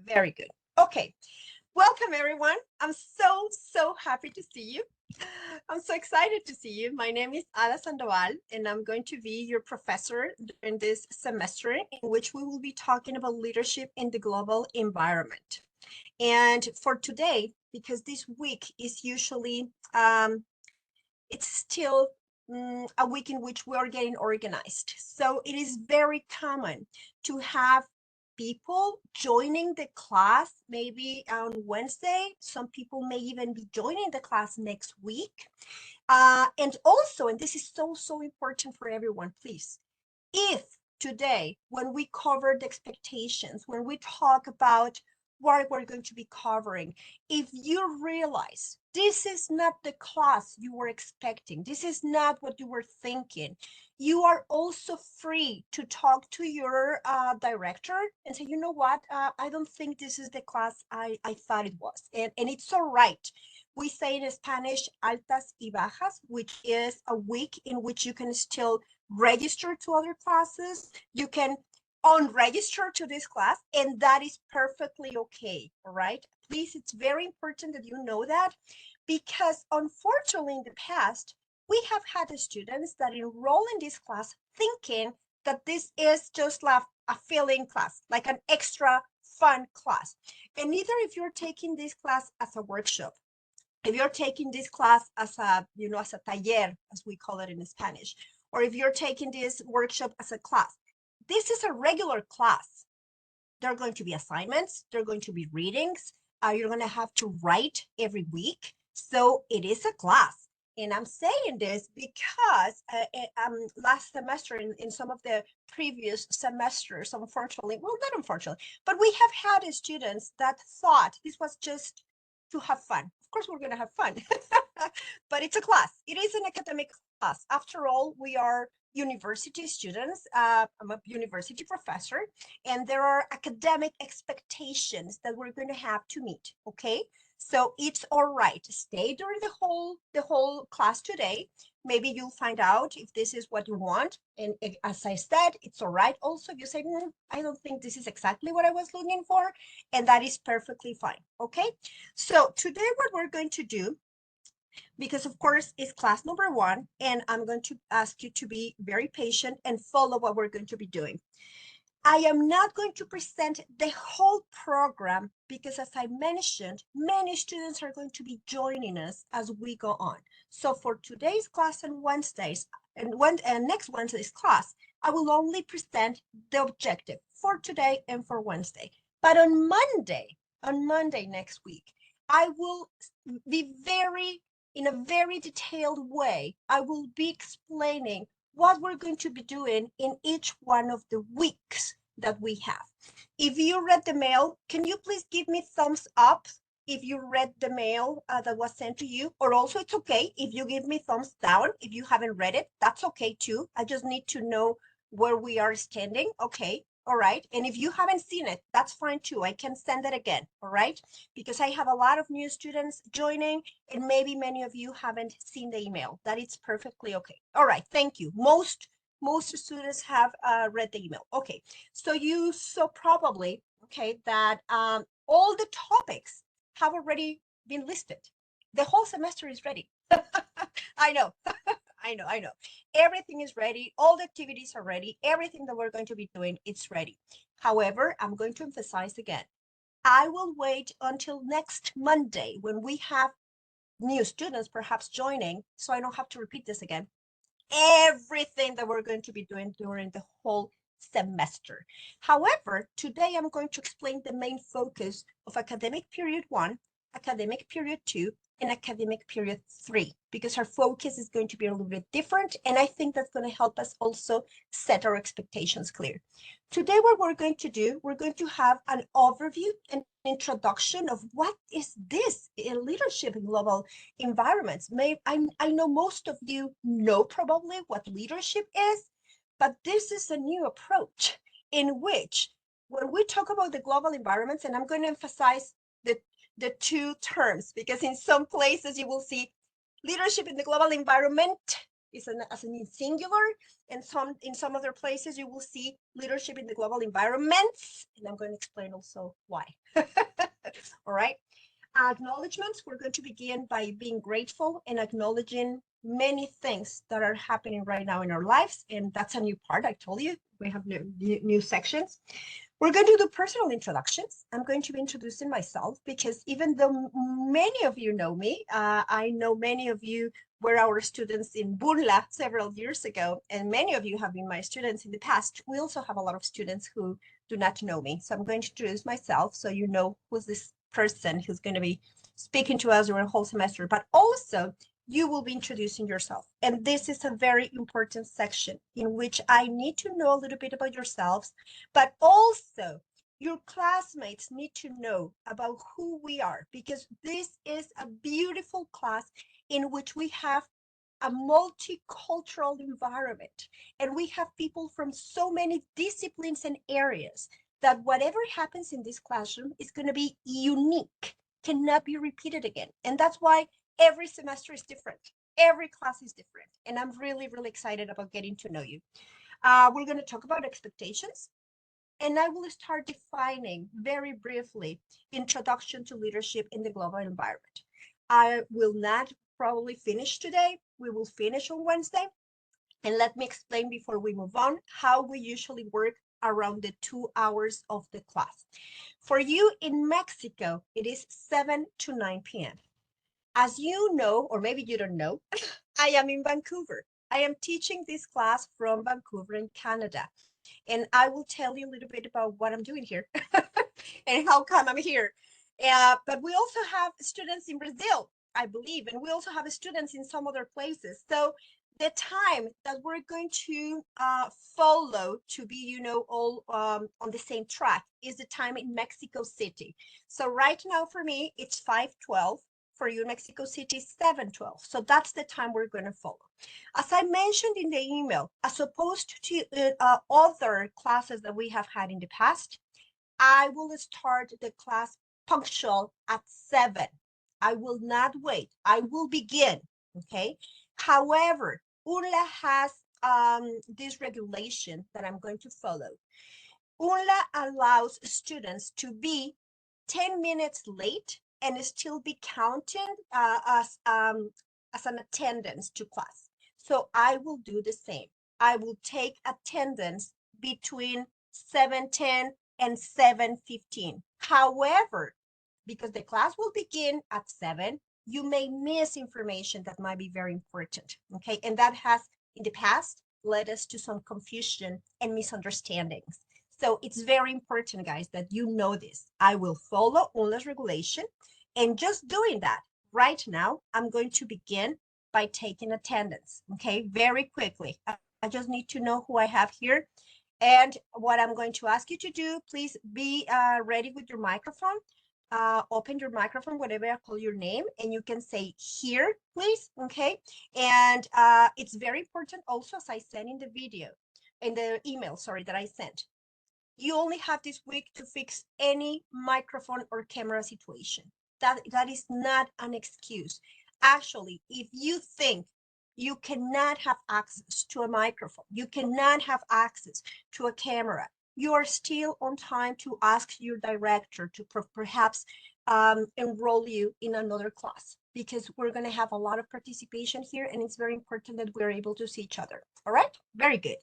Very good. Okay. Welcome, everyone. I'm so happy to see you. I'm so excited to see you. My name is Sandoval, and I'm going to be your professor during this semester in which we will be talking about leadership in the global environment. And for today, because this week is usually, it's still a week in which we are getting organized. So it is very common to have people joining the class maybe on Wednesday. Some people may even be joining the class next week. And also, and this is so important for everyone, please, if today, when we cover the expectations, when we talk about what we're going to be covering, if you realize this is not the class you were expecting, this is not what you were thinking, you are also free to talk to your director and say, you know what, I don't think this is the class I thought it was. And it's all right. We say in Spanish, altas y bajas, which is a week in which you can still register to other classes. You can unregister to this class, and that is perfectly okay. All right. Please, it's very important that you know that, because unfortunately in the past, we have had students that enroll in this class thinking that this is just like a fill-in class, like an extra fun class. And either if you're taking this class as a workshop, if you're taking this class as a, as a taller, as we call it in Spanish, or if you're taking this workshop as a class, this is a regular class. There are going to be assignments. There are going to be readings. You're going to have to write every week. So it is a class. And I'm saying this because last semester, in some of the previous semesters, unfortunately, well, not unfortunately, but we have had students that thought this was just to have fun. Of course, we're going to have fun, but it's a class. It is an academic class. After all, we are university students. I'm a university professor, and there are academic expectations that we're going to have to meet. Okay, so it's all right. Stay during the whole class today. Maybe you'll find out if this is what you want. And as I said, it's all right. Also, if you say, I don't think this is exactly what I was looking for, and that is perfectly fine. Okay, so today what we're going to do, because of course it's class number 1, and I'm going to ask you to be very patient and follow what we're going to be doing. I am not going to present the whole program because, as I mentioned, many students are going to be joining us as we go on. So for today's class and Wednesdays, and next Wednesday's class, I will only present the objective for today and for Wednesday. But on Monday next week, I will be in a very detailed way, I will be explaining what we're going to be doing in each one of the weeks that we have. If you read the mail, can you please give me thumbs up if you read the mail that was sent to you? Or also, it's okay if you give me thumbs down if you haven't read it. That's okay too. I just need to know where we are standing. Okay. All right. And if you haven't seen it, that's fine too. I can send it again. All right. Because I have a lot of new students joining, and maybe many of you haven't seen the email. That is perfectly okay. All right. Thank you. Most students have read the email. Okay. So you saw probably, okay, that all the topics have already been listed. The whole semester is ready. I know. I know. Everything is ready. All the activities are ready. Everything that we're going to be doing, it's ready. However, I'm going to emphasize again, I will wait until next Monday when we have new students perhaps joining, so I don't have to repeat this again. Everything that we're going to be doing during the whole semester. However, today I'm going to explain the main focus of academic period 1, academic period 2, and academic period 3, because our focus is going to be a little bit different, and I think that's going to help us also set our expectations clear. Today, what we're going to do, we're going to have an overview and introduction of what is this in leadership in global environments. I know most of you know probably what leadership is, but this is a new approach in which when we talk about the global environments, and I'm going to emphasize the two terms, because in some places you will see leadership in the global environment, is as in singular, and in some other places you will see leadership in the global environments, and I'm going to explain also why. All right. Acknowledgements, we're going to begin by being grateful and acknowledging many things that are happening right now in our lives, and that's a new part. I told you we have new sections. We're going to do personal introductions. I'm going to be introducing myself because even though many of you know me, I know many of you were our students in UNLA several years ago, and many of you have been my students in the past. We also have a lot of students who do not know me. So I'm going to introduce myself so you know who's this person who's going to be speaking to us during the whole semester, but also you will be introducing yourself. And this is a very important section in which I need to know a little bit about yourselves, but also your classmates need to know about who we are, because this is a beautiful class in which we have a multicultural environment, and we have people from so many disciplines and areas that whatever happens in this classroom is going to be unique, cannot be repeated again. And that's why every semester is different. Every class is different. And I'm really, really excited about getting to know you. We're going to talk about expectations. And I will start defining very briefly introduction to leadership in the global environment. I will not probably finish today. We will finish on Wednesday. And let me explain before we move on how we usually work around the 2 hours of the class. For you in Mexico, it is 7 to 9 p.m. As you know, or maybe you don't know, I am in Vancouver. I am teaching this class from Vancouver in Canada. And I will tell you a little bit about what I'm doing here and how come I'm here. But we also have students in Brazil, I believe, and we also have students in some other places. So the time that we're going to follow to be, all on the same track is the time in Mexico City. So right now for me, it's 5:12. For you in Mexico City, 7:12. So that's the time we're going to follow. As I mentioned in the email, as opposed to other classes that we have had in the past, I will start the class punctual at 7. I will not wait. I will begin, okay? However, UNLA has this regulation that I'm going to follow. UNLA allows students to be 10 minutes late and still be counted as an attendance to class. So I will do the same. I will take attendance between 7:10 and 7:15. However, because the class will begin at 7, you may miss information that might be very important, okay? And that has, in the past, led us to some confusion and misunderstandings. So it's very important, guys, that you know this. I will follow UNLA's regulation, and just doing that right now, I'm going to begin by taking attendance, okay? Very quickly. I just need to know who I have here. And what I'm going to ask you to do, please be ready with your microphone. Open your microphone whenever I call your name, and you can say here, please, okay? And it's very important also, as I said in the video, in the email, sorry, that I sent. You only have this week to fix any microphone or camera situation. That is not an excuse. Actually, if you think you cannot have access to a microphone, you cannot have access to a camera, you are still on time to ask your director to perhaps enroll you in another class, because we're going to have a lot of participation here, and it's very important that we're able to see each other. All right? Very good.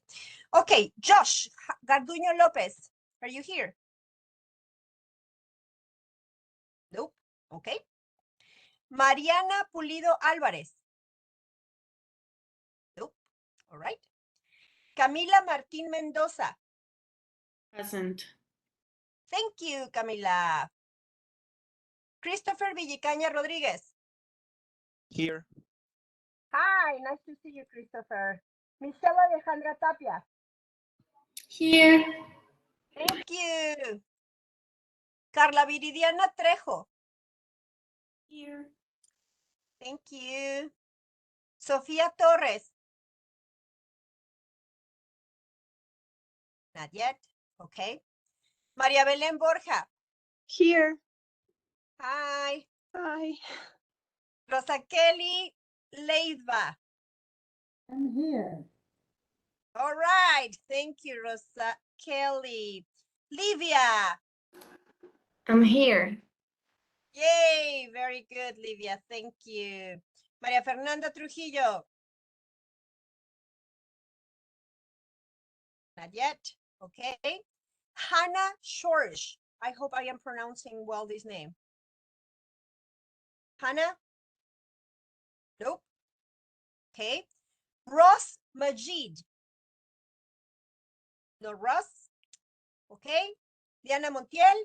Okay, Josh Garduño Lopez, are you here? Nope. Okay. Mariana Pulido Álvarez. Nope. All right. Camila Martín Mendoza. Present. Thank you, Camila. Christopher Villicaña Rodríguez. Here. Hi, nice to see you, Christopher. Michelle Alejandra Tapia. Here. Thank you. Carla Viridiana Trejo. Here. Thank you. Sofía Torres. Not yet. Okay. María Belén Borja. Here. Hi. Hi. Rosa Kelly Leiva. I'm here. All right. Thank you, Rosa Kelly. Livia. I'm here. Yay. Very good, Livia. Thank you. María Fernanda Trujillo. Not yet. Okay. Hannah Schorsch. I hope I am pronouncing well this name. Hannah? Nope. Okay. Ross Majid. No, Ross. Okay. Diana Montiel.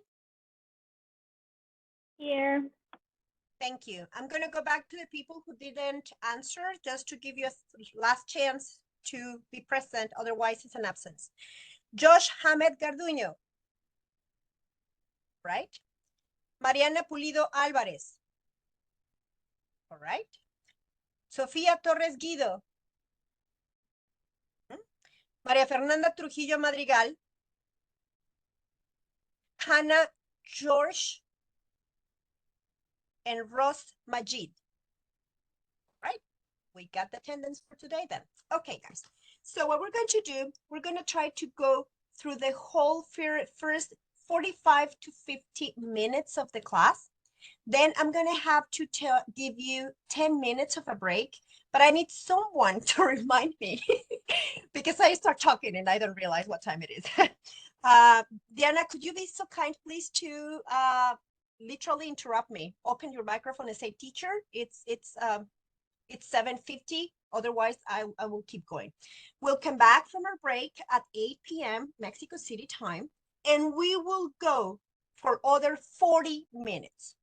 Here. Thank you. I'm going to go back to the people who didn't answer just to give you a last chance to be present. Otherwise, it's an absence. Josh Hamed Garduño. Right? Mariana Pulido Álvarez. All right. Sofía Torres Guido. María Fernanda Trujillo Madrigal. Hannah George. And Ross Majid. Right? We got the attendance for today then. Okay, guys. So what we're going to do, we're going to try to go through the whole first 45 to 50 minutes of the class. Then I'm going to have to give you 10 minutes of a break, but I need someone to remind me because I start talking and I don't realize what time it is. Diana, could you be so kind, please, to literally interrupt me? Open your microphone and say, teacher, it's 7:50. Otherwise, I will keep going. We'll come back from our break at 8 p.m. Mexico City time, and we will go for other 40 minutes.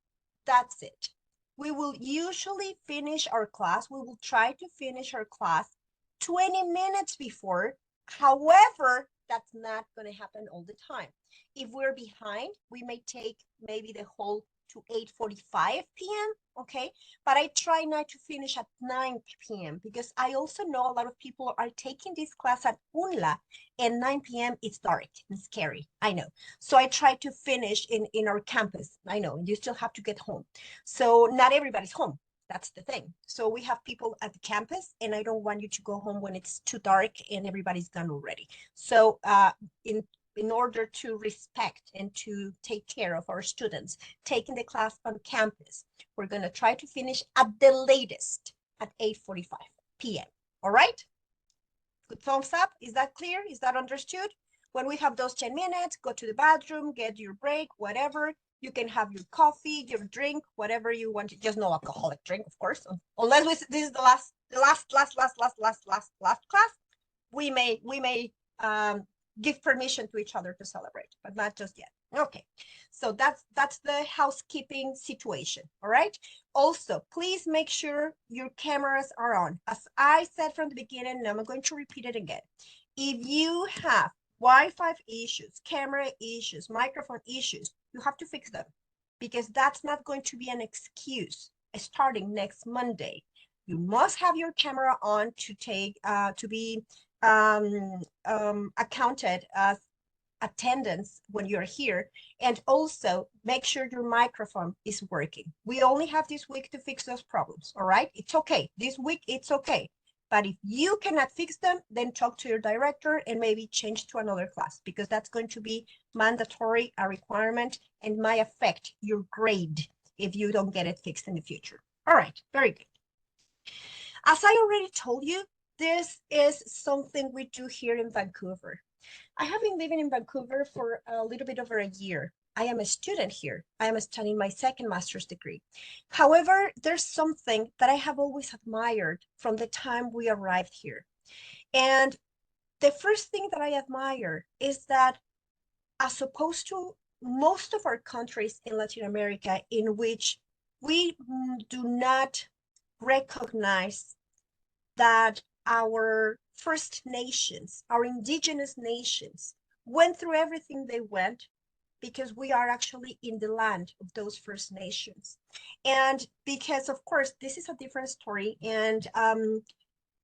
That's it. We will usually finish our class. We will try to finish our class 20 minutes before. However, that's not going to happen all the time. If we're behind, we may take maybe the whole to 8:45 p.m. Okay, but I try not to finish at 9 p.m. because I also know a lot of people are taking this class at UNLA, and 9 p.m. it's dark and scary. I know. So I try to finish in our campus. I know you still have to get home. So not everybody's home. That's the thing. So we have people at the campus, and I don't want you to go home when it's too dark and everybody's gone already. So in order to respect and to take care of our students taking the class on campus, we're going to try to finish at the latest at 8:45 p.m. All right? Good thumbs up. Is that clear? Is that understood? When we have those 10 minutes, go to the bathroom, get your break, whatever. You can have your coffee, your drink, whatever you want. Just no alcoholic drink, of course. Unless this is the last class, we may give permission to each other to celebrate, but not just yet. Okay, so that's the housekeeping situation. All right. Also, please make sure your cameras are on. As I said from the beginning, and I'm going to repeat it again. If you have Wi-Fi issues, camera issues, microphone issues, you have to fix them because that's not going to be an excuse starting next Monday. You must have your camera on to be accounted as attendance when you're here, and also make sure your microphone is working. We only have this week to fix those problems. All right, it's okay. This week it's okay. But if you cannot fix them, then talk to your director and maybe change to another class because that's going to be mandatory, a requirement, and might affect your grade if you don't get it fixed in the future. All right, very good. As I already told you, this is something we do here in Vancouver. I have been living in Vancouver for a little bit over a year. I am a student here. I am studying my second master's degree. However, there's something that I have always admired from the time we arrived here. And the first thing that I admire is that as opposed to most of our countries in Latin America in which we do not recognize that our First Nations, our indigenous nations, went through everything they went because we are actually in the land of those First Nations. And because, of course, this is a different story, and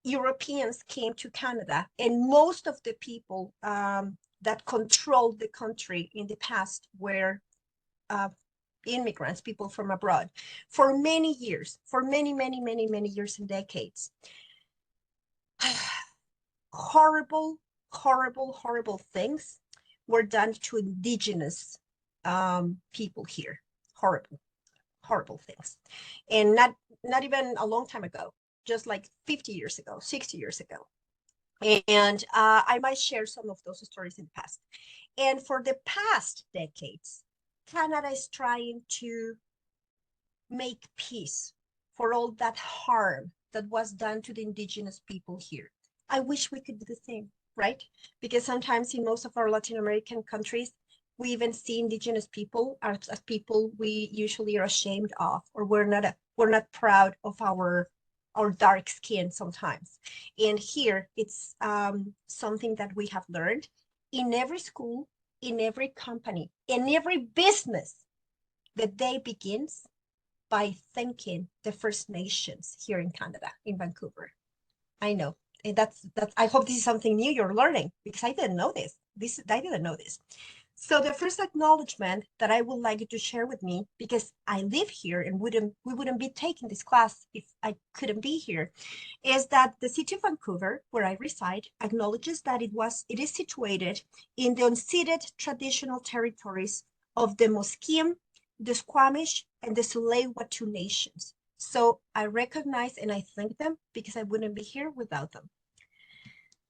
Europeans came to Canada, and most of the people that controlled the country in the past were immigrants, people from abroad, for many years, for many years and decades. horrible, horrible, horrible things were done to indigenous people here. Horrible, horrible things. And not even a long time ago, just like 50 years ago, 60 years ago. And I might share some of those stories in the past. And for the past decades, Canada is trying to make peace for all that harm that was done to the indigenous people here. I wish we could do the same, right? Because sometimes in most of our Latin American countries, we even see indigenous people as people we usually are ashamed of, or we're not proud of our dark skin sometimes. And here it's something that we have learned in every school, in every company, in every business. The day begins by thanking the First Nations here in Canada, in Vancouver. I know. And that's I hope this is something new you're learning, because I didn't know this. I didn't know this. So the first acknowledgement that I would like you to share with me, because I live here and we wouldn't be taking this class if I couldn't be here, is that the city of Vancouver, where I reside, acknowledges that it is situated in the unceded traditional territories of the Musqueam, the Squamish, and the Tsleil-Waututh nations. So I recognize and I thank them, because I wouldn't be here without them.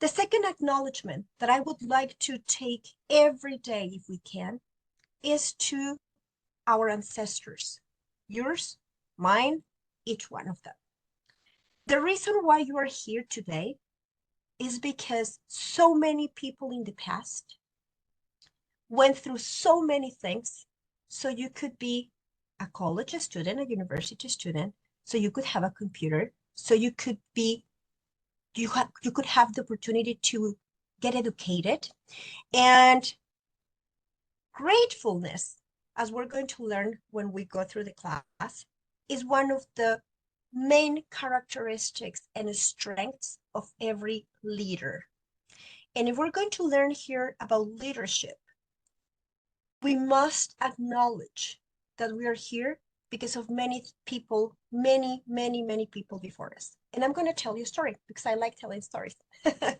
The second acknowledgement that I would like to take every day, if we can, is to our ancestors, yours, mine, each one of them. The reason why you are here today is because so many people in the past went through so many things, so you could be a college student, a university student, so you could have a computer, so you could have the opportunity to get educated. And gratefulness, as we're going to learn when we go through the class, is one of the main characteristics and strengths of every leader. And if we're going to learn here about leadership, we must acknowledge that we are here because of many people, many, many, many people before us. And I'm going to tell you a story because I like telling stories. The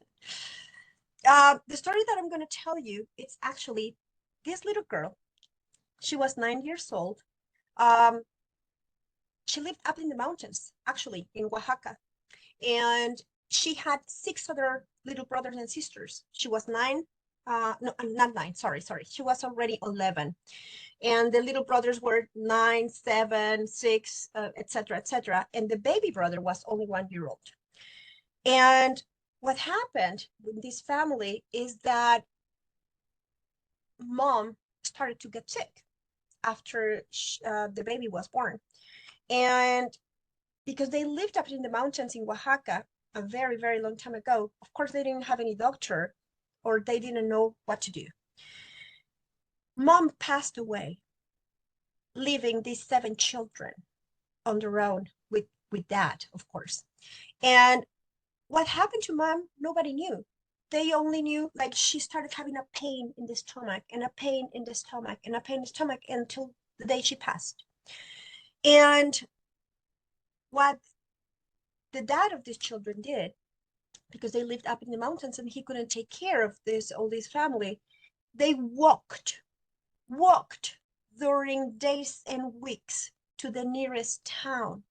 story that I'm going to tell you, it's actually this little girl. She was 9 years old. She lived up in the mountains, actually, in Oaxaca. And she had 6 other little brothers and sisters. She was 9. No, not 9. Sorry. She was already 11. And the little brothers were 9, 7, 6, etc., etc. And the baby brother was only 1 year old. And what happened with this family is that mom started to get sick after the baby was born. And because they lived up in the mountains in Oaxaca a very, very long time ago, of course, they didn't have any doctor or they didn't know what to do. Mom passed away, leaving these 7 children on their own with dad, of course. And what happened to mom, nobody knew. They only knew, like, she started having a pain in the stomach and a pain in the stomach and a pain in the stomach until the day she passed. And what the dad of these children did, because they lived up in the mountains and he couldn't take care of all this family, they walked during days and weeks to the nearest town.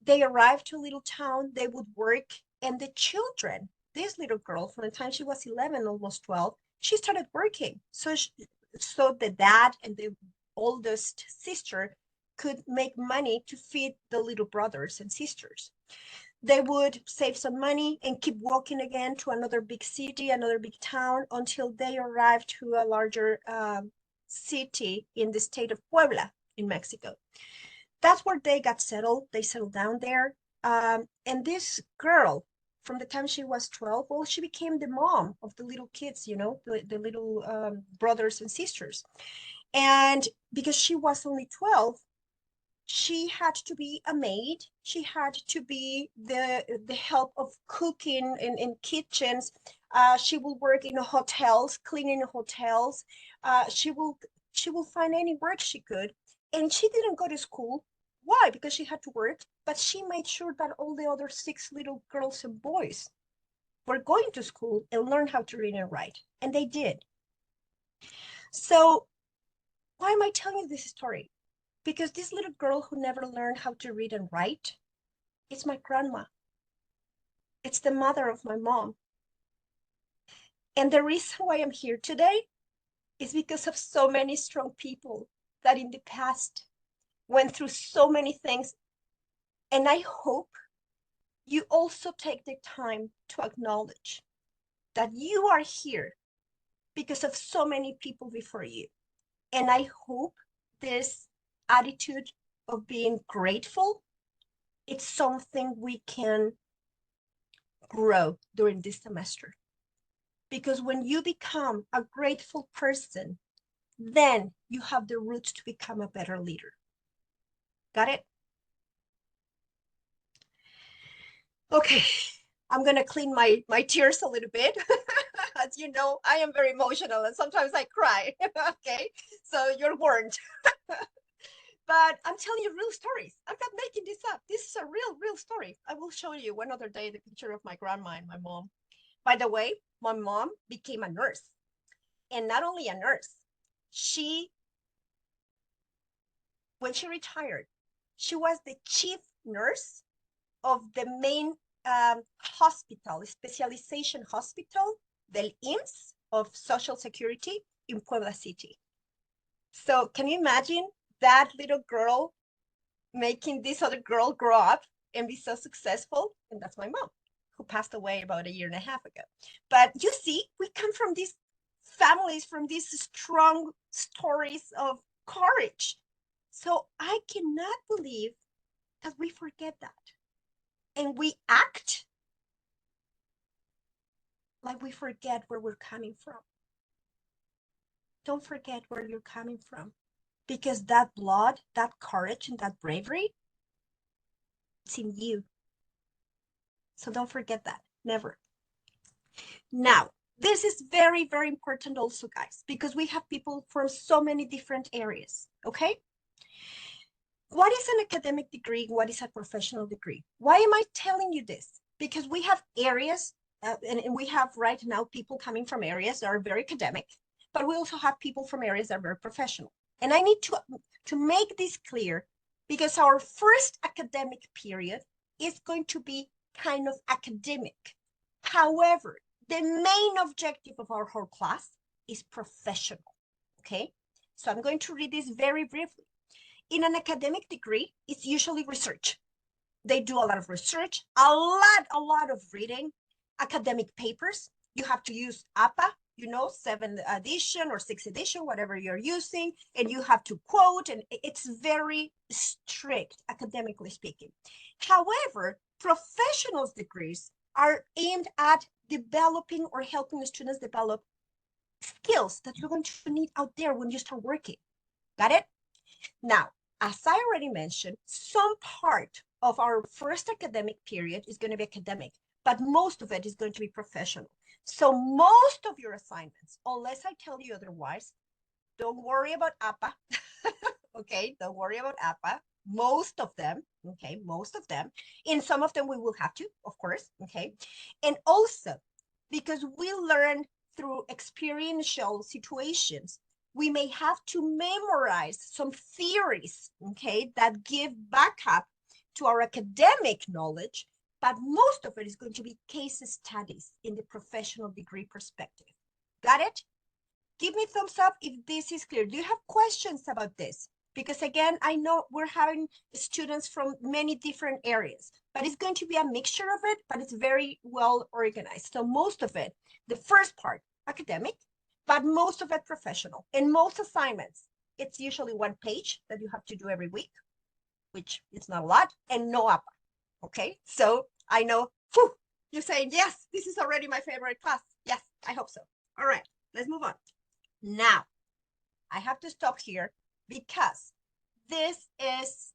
They arrived to a little town, they would work, and the children, this little girl, from the time she was 11, almost 12, she started working. So the dad and the oldest sister could make money to feed the little brothers and sisters. They would save some money and keep walking again to another big city, another big town, until they arrived to a larger city in the state of Puebla in Mexico. That's where they got settled. They settled down there. And this girl, from the time she was 12, well, she became the mom of the little kids, the little brothers and sisters. And because she was only 12, she had to be a maid. She had to be the help of cooking in kitchens. She will work in hotels, cleaning hotels. She will find any work she could. And she didn't go to school. Why? Because she had to work. But she made sure that all the other 6 little girls and boys were going to school and learn how to read and write, and they did. So why am I telling you this story? Because this little girl who never learned how to read and write is my grandma. It's the mother of my mom. And the reason why I'm here today is because of so many strong people that in the past went through so many things. And I hope you also take the time to acknowledge that you are here because of so many people before you. And I hope this attitude of being grateful, it's something we can grow during this semester. Because when you become a grateful person, then you have the roots to become a better leader. Got it? Okay, I'm gonna clean my tears a little bit. As you know, I am very emotional and sometimes I cry. Okay, so you're warned. But I'm telling you real stories. I'm not making this up. This is a real story. I will show you one other day the picture of my grandma and my mom. By the way, my mom became a nurse. And not only a nurse, when she retired, she was the chief nurse of the main hospital, specialization hospital, del IMSS of Social Security in Puebla City. So can you imagine that little girl making this other girl grow up and be so successful? And that's my mom, who passed away about 1.5 years ago. But you see, we come from these families, from these strong stories of courage. So I cannot believe that we forget that. And we act like we forget where we're coming from. Don't forget where you're coming from, because that blood, that courage, and that bravery, it's in you. So don't forget that, never. Now, this is very important also, guys, because we have people from so many different areas, okay? What is an academic degree? What is a professional degree? Why am I telling you this? Because we have areas, and we have right now people coming from areas that are very academic, but we also have people from areas that are very professional. And I need to make this clear, because our first academic period is going to be kind of academic. However, the main objective of our whole class is professional, okay? So I'm going to read this very briefly. In an academic degree, it's usually research. They do a lot of research, a lot of reading, academic papers. You have to use APA, 7th edition or 6th edition, whatever you're using, and you have to quote, and it's very strict, academically speaking. However, professionals degrees are aimed at developing or helping the students develop skills that you're going to need out there when you start working. Got it? Now, as I already mentioned, some part of our first academic period is going to be academic, but most of it is going to be professional. So most of your assignments, unless I tell you otherwise, don't worry about APA. Okay, don't worry about APA. Most of them, okay, most of them. In some of them, we will have to, of course, okay. And also, because we learn through experiential situations, we may have to memorize some theories, okay, that give backup to our academic knowledge, but most of it is going to be case studies in the professional degree perspective. Got it? Give me thumbs up if this is clear. Do you have questions about this? Because again, I know we're having students from many different areas, but it's going to be a mixture of it, but it's very well organized. So most of it, the first part, academic, but most of it professional. And most assignments, it's usually 1 page that you have to do every week, which is not a lot, and no APA, okay? So I know, you're saying, yes, this is already my favorite class. Yes, I hope so. All right, let's move on. Now, I have to stop here because this is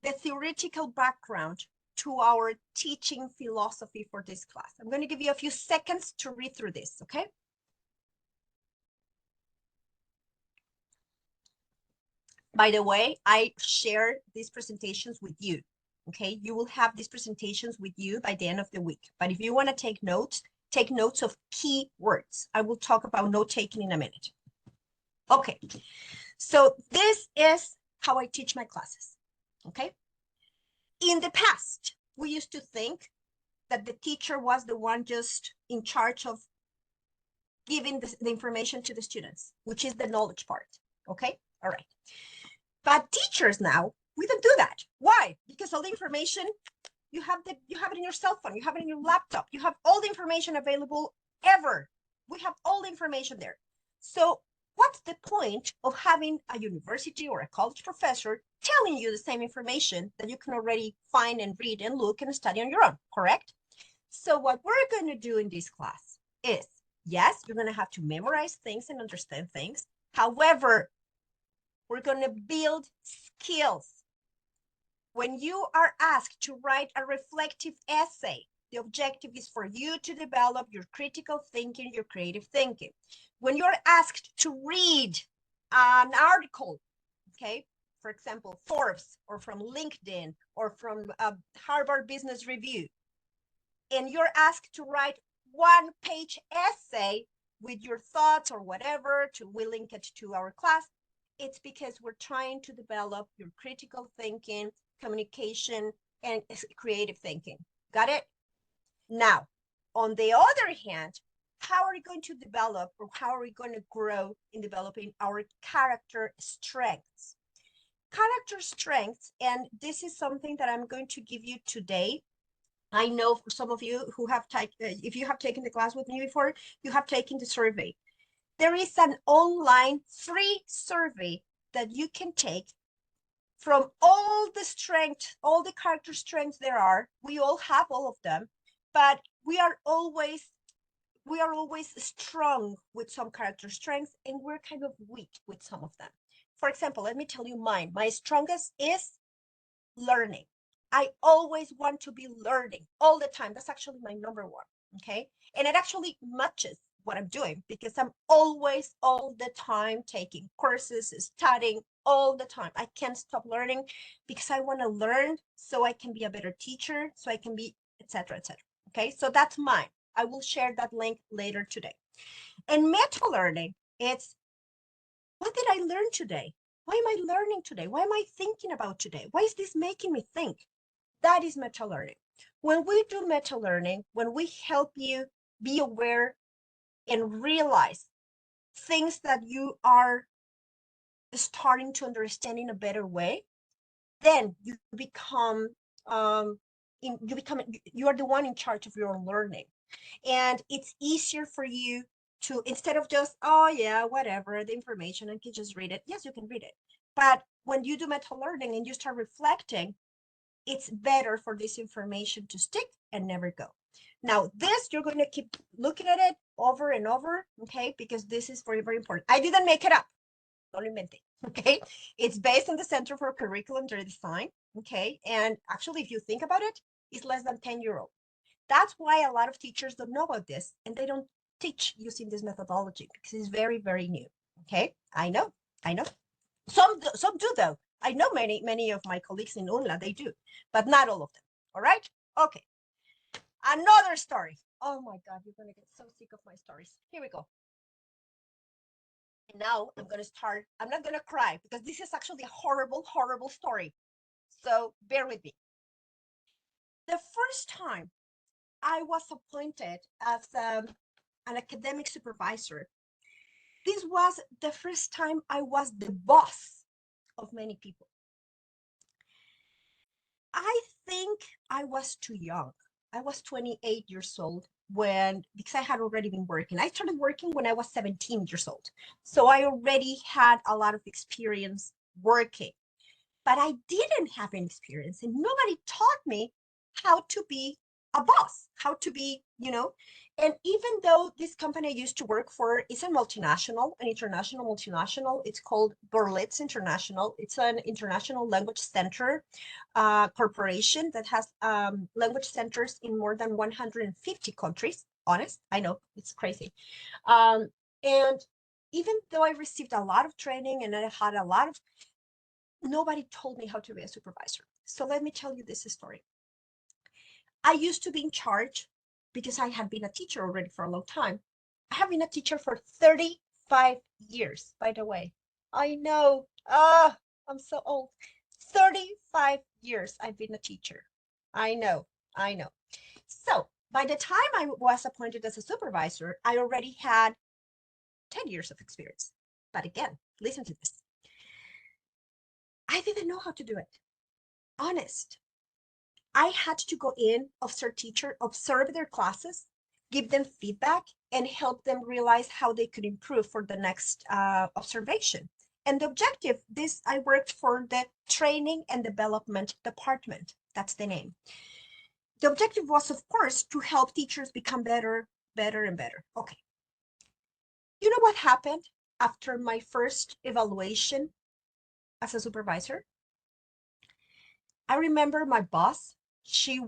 the theoretical background to our teaching philosophy for this class. I'm going to give you a few seconds to read through this, okay? By the way, I share these presentations with you, Okay, you will have these presentations with you by the end of the week. But if you want to take notes of key words. I will talk about note taking in a minute. Okay, so this is how I teach my classes. Okay, in the past, we used to think that the teacher was the one just in charge of giving the information to the students, which is the knowledge part. Okay, all right. But teachers now, we don't do that. Why? Because all the information, you have it in your cell phone, you have it in your laptop, you have all the information available ever. We have all the information there. So what's the point of having a university or a college professor telling you the same information that you can already find and read and look and study on your own, correct? So what we're going to do in this class is, yes, you're going to have to memorize things and understand things. However, we're going to build skills. When you are asked to write a reflective essay, the objective is for you to develop your critical thinking, your creative thinking. When you're asked to read an article, okay, for example, Forbes or from LinkedIn or from Harvard Business Review, and you're asked to write one-page essay with your thoughts or whatever, we link it to our class, it's because we're trying to develop your critical thinking, communication, and creative thinking. Got it? Now, on the other hand, how are we going to develop, or how are we going to grow in developing our character strengths? Character strengths, and this is something that I'm going to give you today. I know for some of you who have taken, if you have taken the class with me before, you have taken the survey. There is an online free survey that you can take from all the strengths, all the character strengths there are. We all have all of them, but we are always strong with some character strengths, and we're kind of weak with some of them. For example, let me tell you mine. My strongest is learning. I always want to be learning all the time. That's actually my number one, okay? And it actually matches what I'm doing because I'm always, all the time, taking courses, studying all the time. I can't stop learning because I want to learn so I can be a better teacher, so I can be, etc., etc. Okay, so that's mine. I will share that link later today. And meta learning, it's what did I learn today? Why am I learning today? Why am I thinking about today? Why is this making me think? That is meta learning. When we do meta learning, when we help you be aware and realize things that you are starting to understand in a better way, then you become you are the one in charge of your learning, and it's easier for you to, instead of just, oh yeah, whatever, the information, I can just read it. Yes, you can read it, but when you do meta learning and you start reflecting, it's better for this information to stick and never go. Now, this, you're going to keep looking at it over and over, okay? Because this is very, very important. I didn't make it up. Don't invent it, okay? It's based on the Center for Curriculum Design, okay? And actually, if you think about it, it's less than 10-year-old. That's why a lot of teachers don't know about this, and they don't teach using this methodology because it's very, very new, okay? I know. Some do though. I know many of my colleagues in UNLA, they do, but not all of them. All right? Okay. Another story. Oh my God, you're gonna get so sick of my stories. Here we go. And now I'm gonna start. I'm not gonna cry because this is actually a horrible, horrible story. So bear with me. The first time I was appointed as an academic supervisor, this was the first time I was the boss of many people. I think I was too young. I was 28 years old because I had already been working. I started working when I was 17 years old. So I already had a lot of experience working, but I didn't have any experience, and nobody taught me how to be a boss, how to be, and even though this company I used to work for is an international multinational, it's called Berlitz International. It's an international language center corporation that has language centers in more than 150 countries. Honest, I know, it's crazy. And even though I received a lot of training and I had a lot of, nobody told me how to be a supervisor. So let me tell you this story. I used to be in charge because I had been a teacher already for a long time. I have been a teacher for 35 years, by the way. I know. I'm so old. 35 years I've been a teacher. I know. I know. So by the time I was appointed as a supervisor, I already had 10 years of experience. But again, listen to this. I didn't know how to do it. Honest. I had to go in, observe their classes, give them feedback, and help them realize how they could improve for the next observation. And the objective, I worked for the training and development department. That's the name. The objective was, of course, to help teachers become better, better, and better. Okay. You know what happened after my first evaluation as a supervisor? I remember my boss, she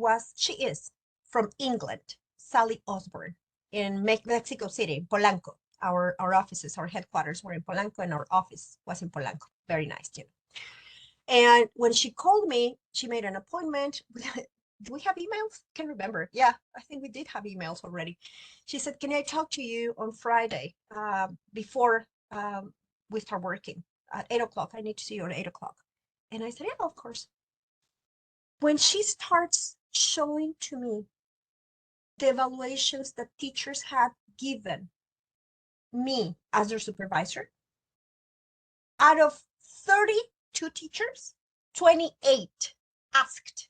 is from England, Sally Osborne, in Mexico City, Polanco. Our offices, our headquarters were in Polanco, and our office was in Polanco. Very nice, you know. And when she called me, she made an appointment. Do we have emails? Can't remember. Yeah, I think we did have emails already. She said, "Can I talk to you on Friday before we start working at 8 o'clock? I need to see you at 8 o'clock." And I said, "Yeah, of course." When she starts showing to me the evaluations that teachers had given me as their supervisor, out of 32 teachers, 28 asked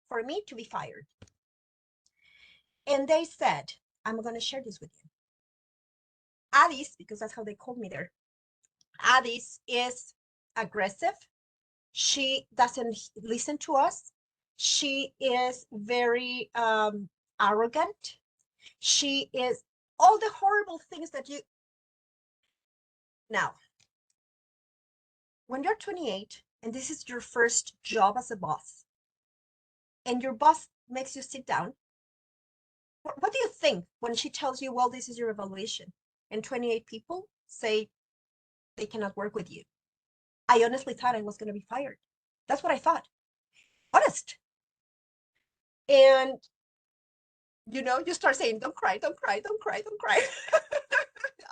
for me to be fired. And they said, I'm going to share this with you. Addis, because that's how they called me there, Addis is aggressive. She doesn't listen to us. She is very arrogant. She is all the horrible things that you. Now, when you're 28 and this is your first job as a boss, and your boss makes you sit down, what do you think when she tells you, well, this is your evaluation, and 28 people say they cannot work with you? I honestly thought I was going to be fired. That's what I thought. Honest. And you start saying, don't cry, don't cry, don't cry, don't cry.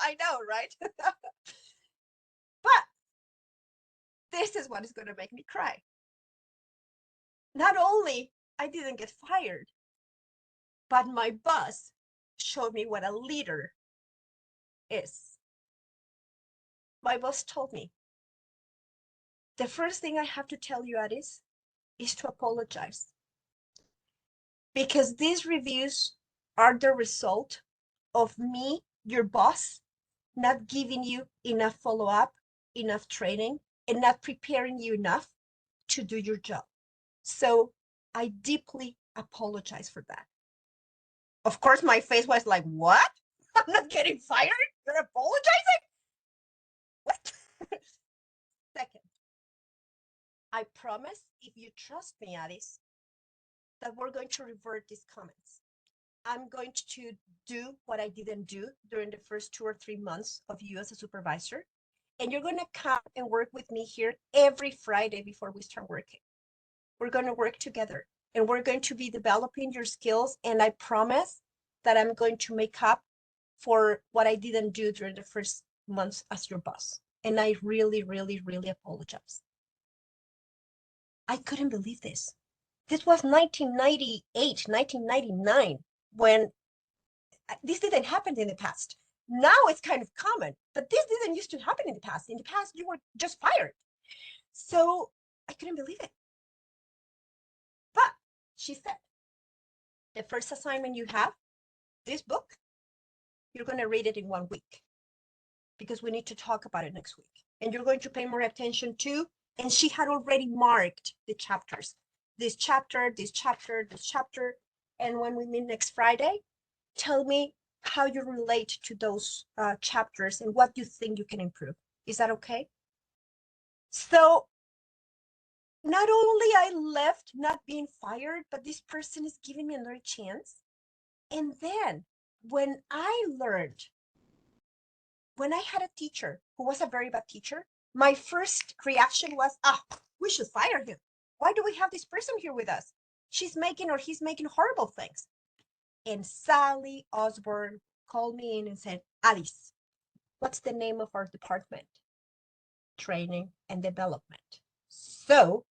I know, right? But this is what is going to make me cry. Not only I didn't get fired, but my boss showed me what a leader is. My boss told me, the first thing I have to tell you, Addis, is to apologize. Because these reviews are the result of me, your boss, not giving you enough follow-up, enough training, and not preparing you enough to do your job. So I deeply apologize for that. Of course, my face was like, what? I'm not getting fired? You're apologizing? What? Second, I promise, if you trust me, Addis, that we're going to revert these comments. I'm going to do what I didn't do during the first 2 or 3 months of you as a supervisor. And you're going to come and work with me here every Friday before we start working. We're going to work together and we're going to be developing your skills. And I promise that I'm going to make up for what I didn't do during the first months as your boss. And I really, really, really apologize. I couldn't believe this. This was 1998, 1999, when this didn't happen in the past. Now it's kind of common, but this didn't used to happen in the past. In the past, you were just fired. So I couldn't believe it. But she said, the first assignment you have, this book, you're going to read it in 1 week because we need to talk about it next week. And you're going to pay more attention to, and she had already marked the chapters. This chapter, this chapter, this chapter. And when we meet next Friday, tell me how you relate to those chapters and what you think you can improve. Is that okay? So not only I left not being fired, but this person is giving me another chance. And then when I learned, when I had a teacher who was a very bad teacher, my first reaction was, We should fire him. Why do we have this person here with us? She's making or he's making horrible things. And Sally Osborne called me in and said, Alice, what's the name of our department? Training and development. So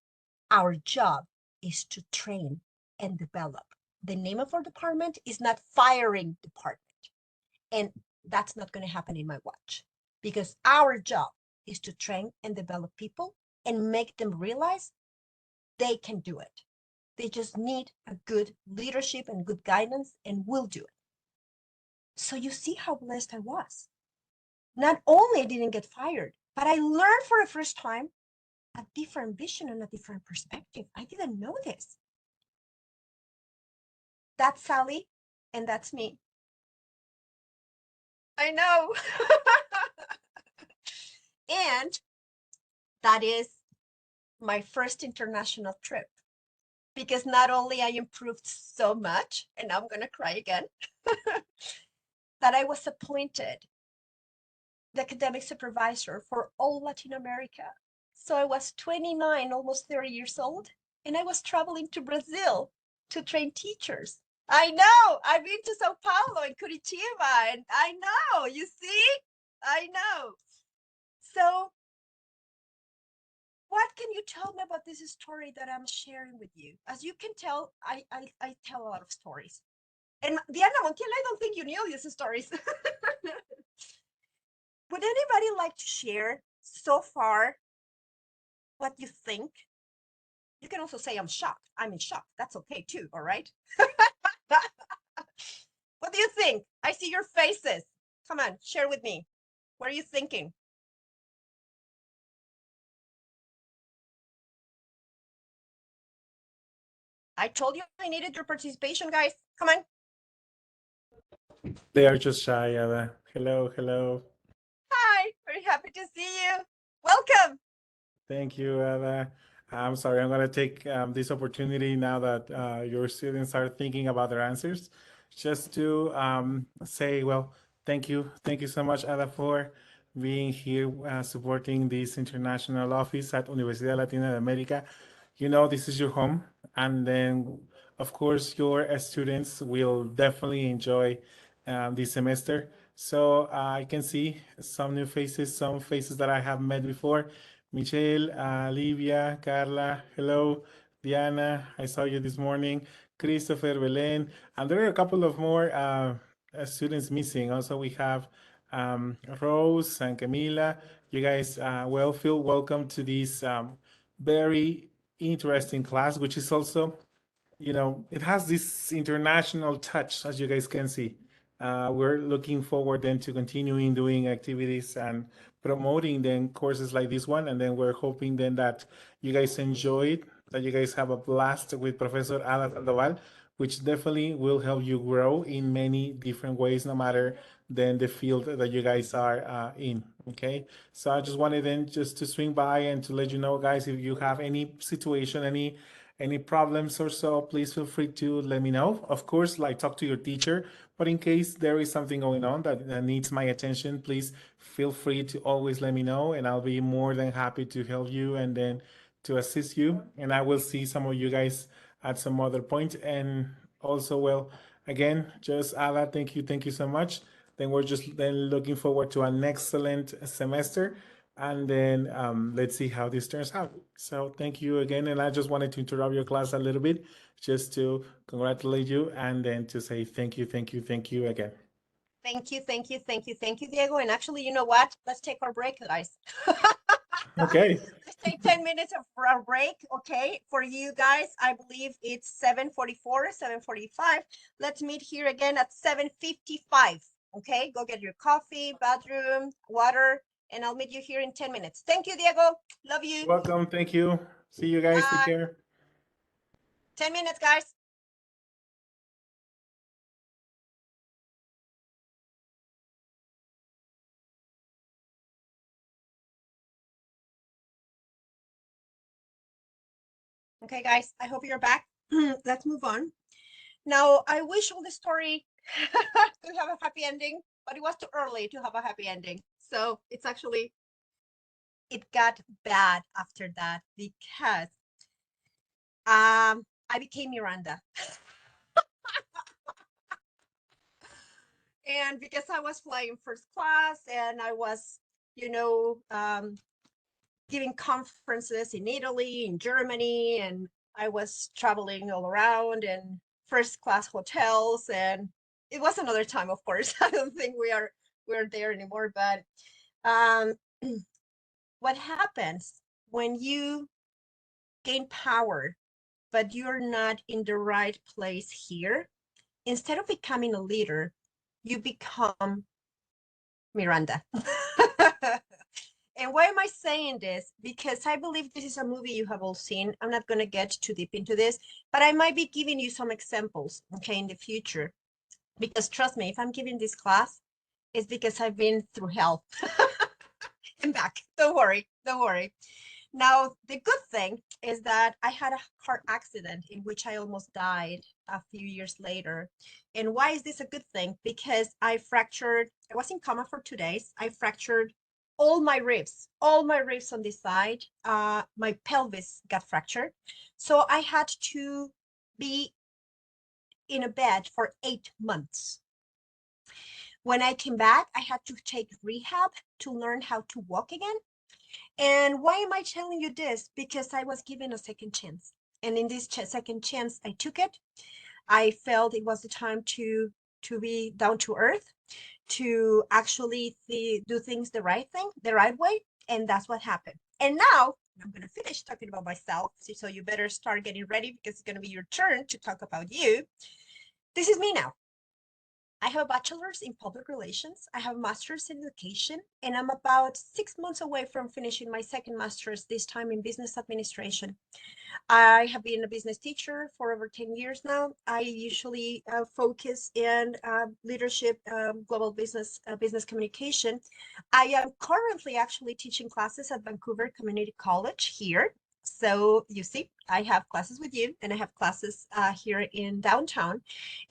our job is to train and develop. The name of our department is not firing department. And that's not going to happen in my watch, because our job is to train and develop people and make them realize they can do it. They just need a good leadership and good guidance, and we'll do it. So you see how blessed I was. Not only I didn't get fired, but I learned for the first time a different vision and a different perspective. I didn't know this. That's Sally, and that's me. I know. And that is my first international trip, because not only I improved so much, and I'm going to cry again, that I was appointed the academic supervisor for all Latin America. So I was 29, almost 30 years old, and I was traveling to Brazil to train teachers. I know, I've been to Sao Paulo and Curitiba, and I know, you see, I know. So what can you tell me about this story that I'm sharing with you? As you can tell, I tell a lot of stories. And Diana Montiel, I don't think you knew these stories. Would anybody like to share so far what you think? You can also say I'm shocked. I'm in shock. That's okay too, all right? What do you think? I see your faces. Come on, share with me. What are you thinking? I told you I needed your participation, guys. Come on. They are just shy, Ada. Hello, hello. Hi, very happy to see you. Welcome. Thank you, Ada. I'm sorry, I'm going to take this opportunity now that your students are thinking about their answers, just to say, well, thank you. Thank you so much, Ada, for being here supporting this international office at Universidad Latina de America. You know, this is your home. And then, of course, your students will definitely enjoy this semester. So I can see some new faces, some faces that I have met before. Michelle, Livia, Carla, hello. Diana, I saw you this morning. Christopher, Belen, and there are a couple of more students missing. Also, we have Rose and Camila. You guys, well, feel welcome to this very interesting class, which is also, you know, it has this international touch, as you guys can see. We're looking forward then to continuing doing activities and promoting then courses like this one. And then we're hoping then that you guys enjoy it, that you guys have a blast with Professor Ada Sandoval, which definitely will help you grow in many different ways, no matter then the field that you guys are in. Okay. So I just wanted then just to swing by and to let you know, guys, if you have any situation, any problems or so, please feel free to let me know. Of course, like talk to your teacher, but in case there is something going on that needs my attention, please feel free to always let me know, and I'll be more than happy to help you and then to assist you. And I will see some of you guys at some other point. And also, well, again, just Ala, thank you so much. Then we're just then looking forward to an excellent semester, and then let's see how this turns out. So thank you again, and I just wanted to interrupt your class a little bit just to congratulate you and then to say thank you again. Thank you, thank you, thank you, thank you, Diego. And actually, you know what? Let's take our break, guys. Okay. Let's take 10 minutes of our break, okay? For you guys, I believe it's 7:44, 7:45. Let's meet here again at 7:55, okay? Go get your coffee, bathroom, water, and I'll meet you here in 10 minutes. Thank you, Diego. Love you. Welcome. Thank you. See you guys. Take Bye. care. 10 minutes, guys. Okay, guys, I hope you're back. Let's move on. Now, I wish all the story to have a happy ending, but it was too early to have a happy ending. So it's actually it got bad after that because I became Miranda. And because I was flying first class and I was, you know, giving conferences in Italy, in Germany, and I was traveling all around and first class hotels. And it was another time, of course. I don't think we're there anymore. But um, what happens when you gain power, but you're not in the right place here? Instead of becoming a leader, you become Miranda. And why am I saying this? Because I believe this is a movie you have all seen. I'm not going to get too deep into this, but I might be giving you some examples, okay, in the future. Because trust me, if I'm giving this class, it's because I've been through hell and back. Don't worry, don't worry. Now, the good thing is that I had a car accident in which I almost died a few years later. And why is this a good thing? Because I was in coma for 2 days. I fractured all my ribs on this side. My pelvis got fractured. So I had to be in a bed for 8 months. When I came back, I had to take rehab to learn how to walk again. And why am I telling you this? Because I was given a second chance. And in this second chance, I took it. I felt it was the time to be down to earth, to actually do things the right way. And that's what happened. And now I'm going to finish talking about myself. So you better start getting ready because it's going to be your turn to talk about you. This is me now. I have a bachelor's in public relations. I have a master's in education, and I'm about 6 months away from finishing my second master's, this time in business administration. I have been a business teacher for over 10 years now. I usually focus in leadership, global business communication. I am currently actually teaching classes at Vancouver Community College here. So you see, I have classes with you and I have classes here in downtown.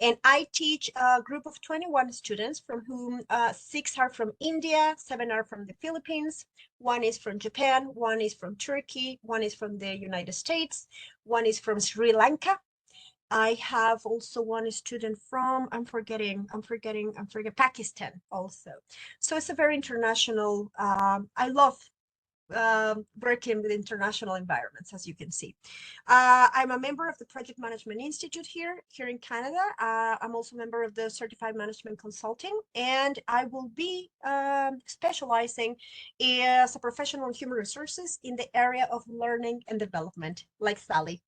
And I teach a group of 21 students from whom 6 are from India, 7 are from the Philippines, 1 is from Japan, 1 is from Turkey, 1 is from the United States, 1 is from Sri Lanka. I have also 1 student from, I'm forgetting, Pakistan also. So it's a very international, I love working with international environments, as you can see. I'm a member of the Project Management Institute here in Canada. I'm also a member of the Certified Management Consulting, and I will be specializing as a professional in human resources in the area of learning and development, like Sally,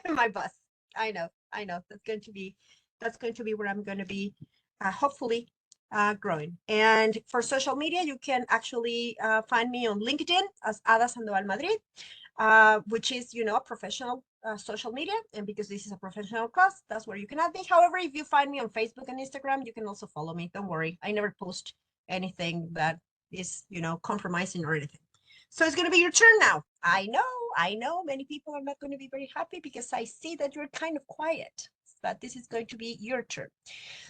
my boss. I know. That's going to be where I'm going to be, hopefully growing. And for social media, you can actually find me on LinkedIn as Ada Sandoval Madrid, which is, a professional social media. And because this is a professional class, that's where you can add me. However, if you find me on Facebook and Instagram, you can also follow me. Don't worry. I never post anything that is, compromising or anything. So it's going to be your turn now. I know many people are not going to be very happy because I see that you're kind of quiet, but this is going to be your turn.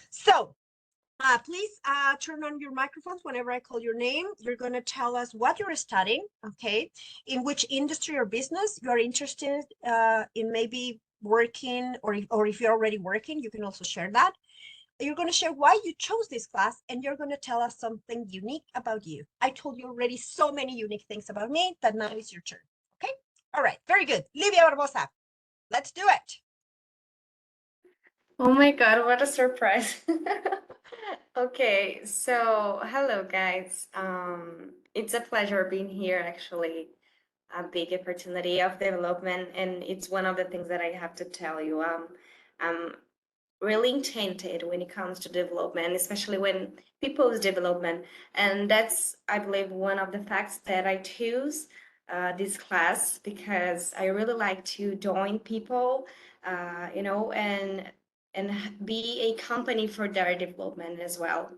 So please turn on your microphones whenever I call your name. You're going to tell us what you're studying, okay, in which industry or business you are interested in maybe working, or if you're already working, you can also share that. You're going to share why you chose this class, and you're going to tell us something unique about you. I told you already so many unique things about me that now is your turn, okay? All right, very good. Livia Barbosa, let's do it. Oh my God, what a surprise. Okay, so hello guys. It's a pleasure being here actually. A big opportunity of development, and it's one of the things that I have to tell you. I'm really enchanted when it comes to development, especially when people's development. And that's, I believe, one of the facts that I choose this class, because I really like to join people, and be a company for their development as well.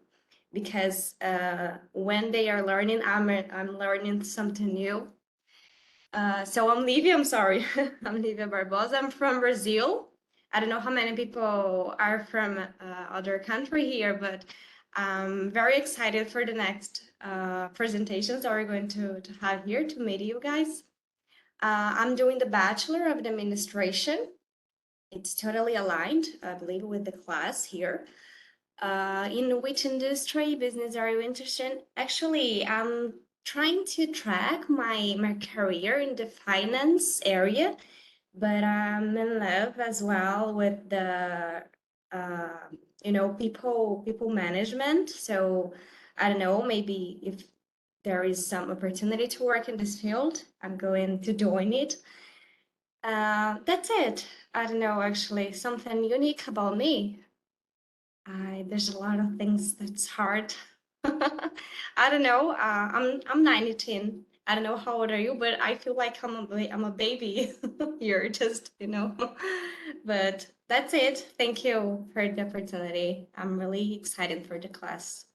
Because when they are learning, I'm learning something new. So I'm Livia, I'm sorry. I'm Livia Barbosa. I'm from Brazil. I don't know how many people are from other country here, but I'm very excited for the next presentations that we're going to have here to meet you guys. I'm doing the Bachelor of Administration. It's totally aligned, I believe, with the class here. In which industry, business are you interested in? Actually, I'm trying to track my career in the finance area, but I'm in love as well with the people management. So I don't know, maybe if there is some opportunity to work in this field, I'm going to join it. That's it. I don't know, actually, something unique about me. There's a lot of things that's hard. I don't know. I'm 19. I don't know how old are you, but I feel like I'm a baby here, just But that's it. Thank you for the opportunity. I'm really excited for the class.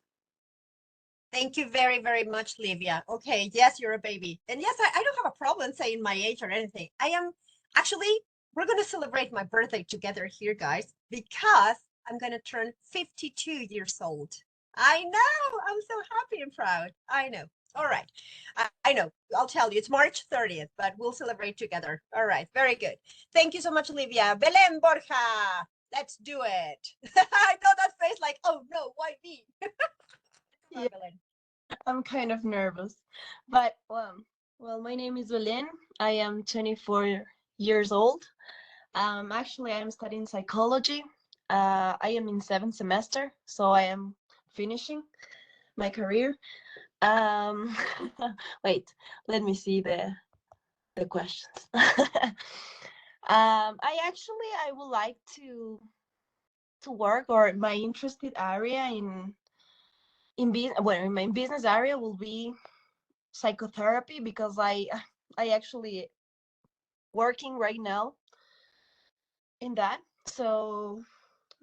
Thank you very, very much, Livia. Okay, yes, you're a baby. And yes, I don't have a problem saying my age or anything. I am actually, we're going to celebrate my birthday together here, guys, because I'm going to turn 52 years old. I know, I'm so happy and proud. I know. All right. I know. I'll tell you, it's March 30th, but we'll celebrate together. All right. Very good. Thank you so much, Livia. Belén Borja, let's do it. I know that face like, oh no, why me? Yeah, I'm kind of nervous, but my name is Belén. I am 24 years old. Actually, I'm studying psychology. I am in 7th semester, so I am finishing my career. Um, wait, let me see the questions. I would like to work, or my interested area in my business area will be psychotherapy, because I actually working right now in that. So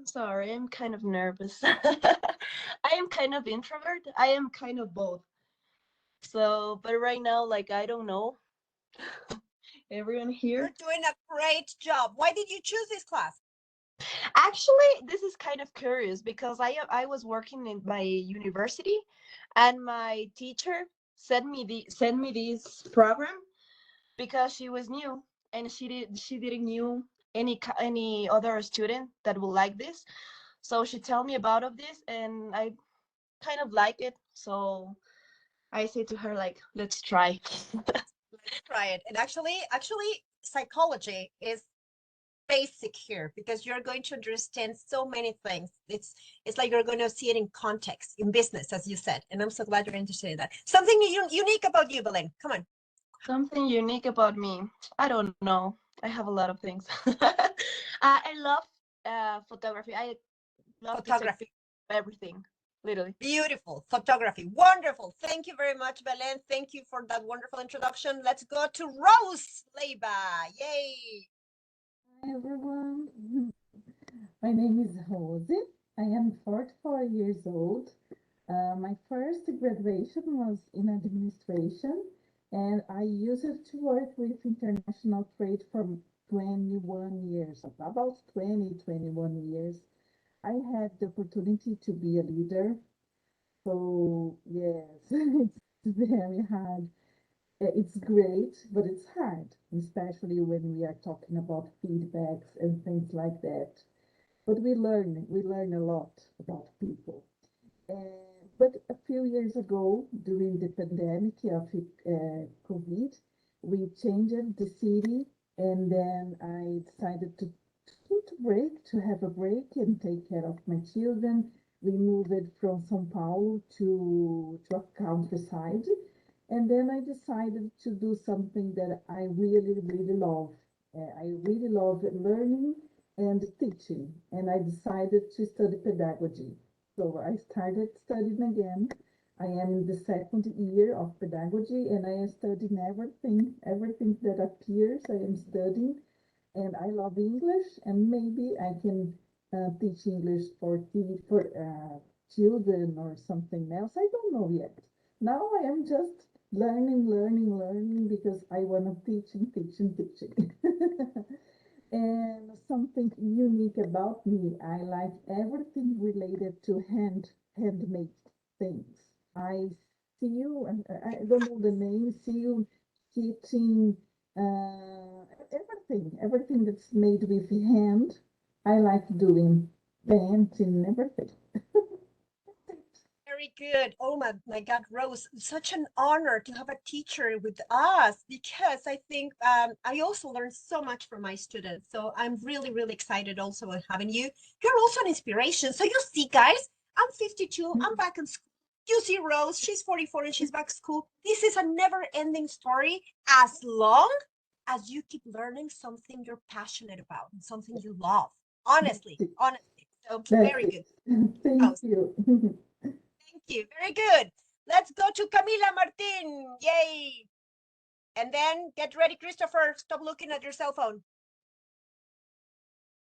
sorry, I'm kind of nervous. I am kind of introvert. I am kind of both. So, but right now, like, I don't know everyone You're here. doing a great job. Why did you choose this class? Actually, this is kind of curious, because I was working in my university, and my teacher sent me this program because she was new, and she didn't knew any other student that would like this. So she told me about of this, and I kind of like it. So I say to her, like, let's try. Let's try it. And actually, psychology is basic here because you're going to understand so many things. It's like you're going to see it in context, in business, as you said. And I'm so glad you're interested in that. Something unique about you, Belén. Come on. Something unique about me. I don't know. I have a lot of things. I love photography. I love to take Photography. pictures of everything, literally. Beautiful. Photography. Wonderful. Thank you very much, Belén. Thank you for that wonderful introduction. Let's go to Rose Leiba. Yay. Hi everyone, my name is Rose. I am 44 years old. My first graduation was in administration, and I used to work with international trade for 21 years, about 21 years. I had the opportunity to be a leader, so yes, it's very hard. It's great, but it's hard, especially when we are talking about feedbacks and things like that. But we learn a lot about people. But a few years ago, during the pandemic of COVID, we changed the city, and then I decided to have a break and take care of my children. We moved from São Paulo to a countryside, and then I decided to do something that I really, really love. I really love learning and teaching, and I decided to study pedagogy. So I started studying again. I am in the second year of pedagogy, and I am studying everything that appears. I am studying, and I love English, and maybe I can teach English for children or something else. I don't know yet. Now I am just learning because I want to teach and teach and teaching. And something unique about me, I like everything related to handmade things. I see you, and I don't know the name, see you teaching everything that's made with hand. I like doing painting, everything. Very good. Oh my God, Rose, such an honor to have a teacher with us because I think I also learned so much from my students. So I'm really, really excited also with having you. You're also an inspiration. So you see, guys, I'm 52, I'm back in school. You see Rose, she's 44 and she's back to school. This is a never-ending story as long as you keep learning something you're passionate about and something you love. Honestly, honestly. So That's very it. good. Thank you. Thank you. Very good. Let's go to Camila Martin. Yay. And then get ready, Christopher. Stop looking at your cell phone.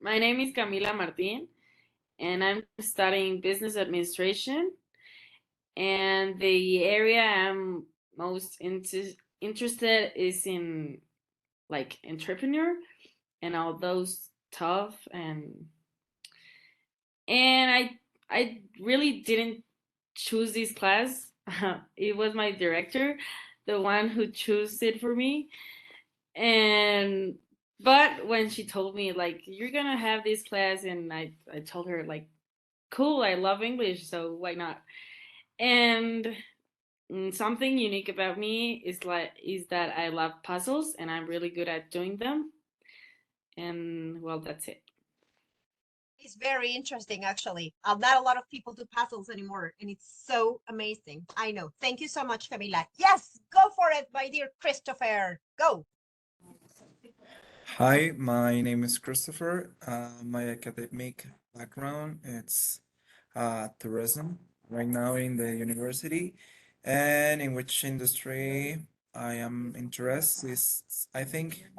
My name is Camila Martin, and I'm studying business administration. And the area I'm most interested is in like entrepreneur and all those stuff. And I really didn't choose this class. It was my director, the one who chose it for me. And but when she told me like you're gonna have this class, and I told her like cool, I love English, so why not? And something unique about me is that I love puzzles and I'm really good at doing them. And well, that's it. It's very interesting, actually. Not a lot of people do puzzles anymore, and it's so amazing. I know. Thank you so much, Camila. Yes, go for it, my dear Christopher. Go. Hi, my name is Christopher. My academic background it's tourism right now in the university, and in which industry I am interested is I think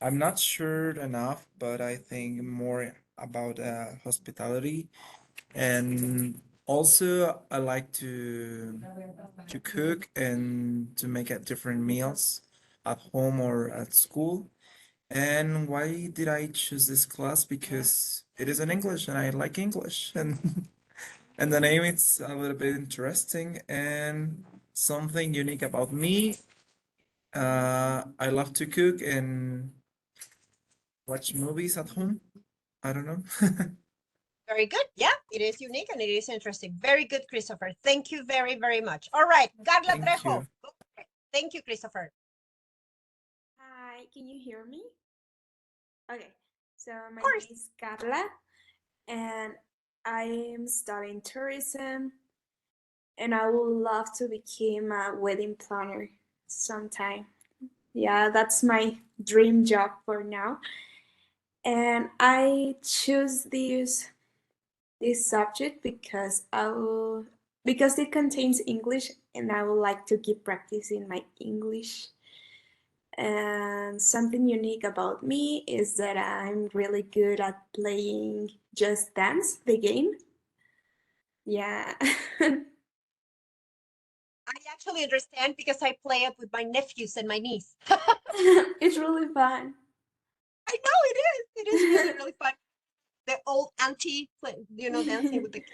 I'm not sure enough, but I think more about hospitality, and also I like to cook and to make different meals at home or at school. And why did I choose this class? Because it is in English and I like English, and and the name it's a little bit interesting and something unique about me. I love to cook and watch movies at home. I don't know. Very good. Yeah, it is unique and it is interesting. Very good, Christopher. Thank you very, very much. All right, Carla Thank Trejo. you. Go for it. Thank you, Christopher. Hi, can you hear me? Okay, so Of my course. name is Carla, and I am studying tourism, and I would love to become a wedding planner sometime. Yeah, that's my dream job for now. And I choose this subject because it contains English, and I would like to keep practicing my English. And something unique about me is that I'm really good at playing Just Dance, the game. Yeah. I actually understand because I play it with my nephews and my niece. It's really fun. I know it is. It is really, really fun. The old auntie, dancing with the kids.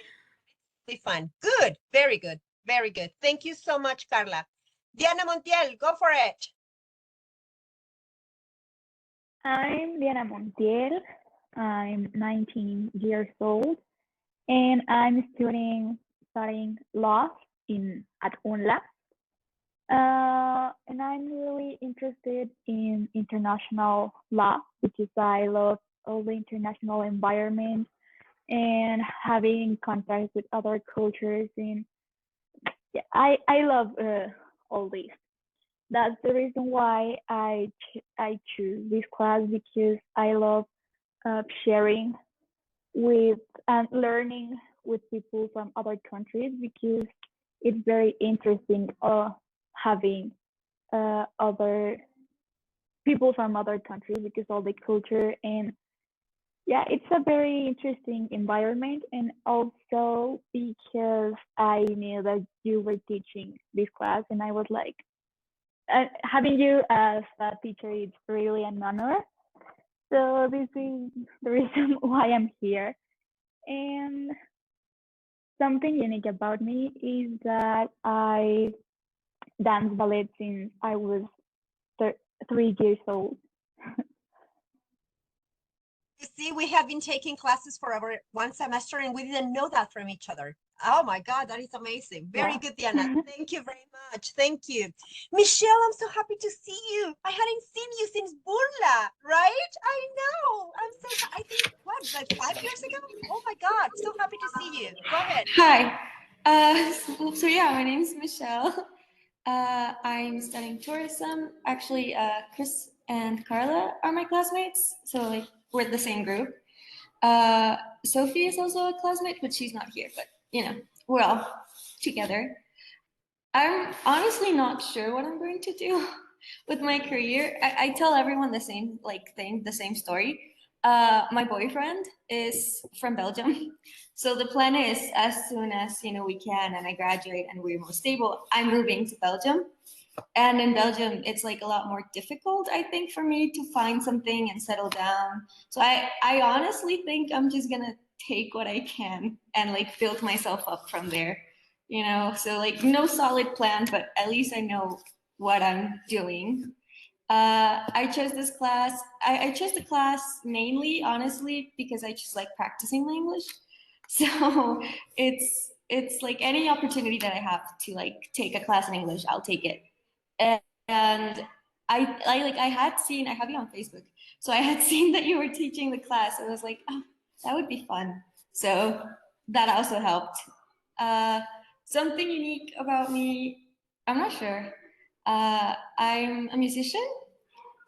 Really fun. Good. Very good. Very good. Thank you so much, Carla. Diana Montiel, go for it. I'm Diana Montiel. I'm 19 years old, and I'm studying law at UNLA. And I'm really interested in international law because I love all the international environment and having contact with other cultures. And yeah, I love all this. That's the reason why I choose this class because I love sharing with and learning with people from other countries because it's very interesting having other people from other countries because all the culture. And yeah, it's a very interesting environment. And also because I knew that you were teaching this class, and I was like, having you as a teacher is really an honor. So this is the reason why I'm here. And something unique about me is that I dance ballet since I was 3 years old. You see, we have been taking classes for over 1 semester and we didn't know that from each other. Oh my God, that is amazing. Very Yeah. good, Diana. Thank you very much. Thank you. Michelle, I'm so happy to see you. I hadn't seen you since Burla, right? I know. I think, what, like 5 years ago? Oh my God, so happy to see you. Go ahead. Hi. So yeah, my name is Michelle. I'm studying tourism. Actually, Chris and Carla are my classmates, so like we're the same group. Sophie is also a classmate, but she's not here. But you know, we're all together. I'm honestly not sure what I'm going to do with my career. I tell everyone the same thing, the same story. My boyfriend is from Belgium, so the plan is as soon as we can and I graduate and we're more stable, I'm moving to Belgium. And in Belgium, it's like a lot more difficult, I think, for me to find something and settle down. So I honestly think I'm just gonna take what I can and like build myself up from there. So like no solid plan, but at least I know what I'm doing. I chose this class. I chose the class mainly, honestly, because I just like practicing my English. So it's like any opportunity that I have to like take a class in English, I'll take it. And I had seen, I have you on Facebook, so I had seen that you were teaching the class. I was like, oh, that would be fun. So that also helped. Something unique about me, I'm not sure. I'm a musician,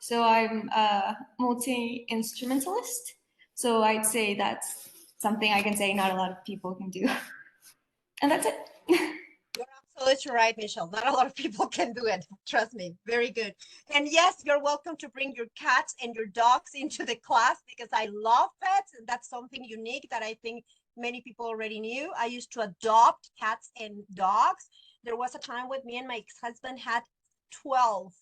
so I'm a multi-instrumentalist. So I'd say that's something I can say not a lot of people can do. And that's it. You're absolutely right, Michelle. Not a lot of people can do it. Trust me. Very good. And yes, you're welcome to bring your cats and your dogs into the class because I love pets. And that's something unique that I think many people already knew. I used to adopt cats and dogs. There was a time with me and my ex-husband had 12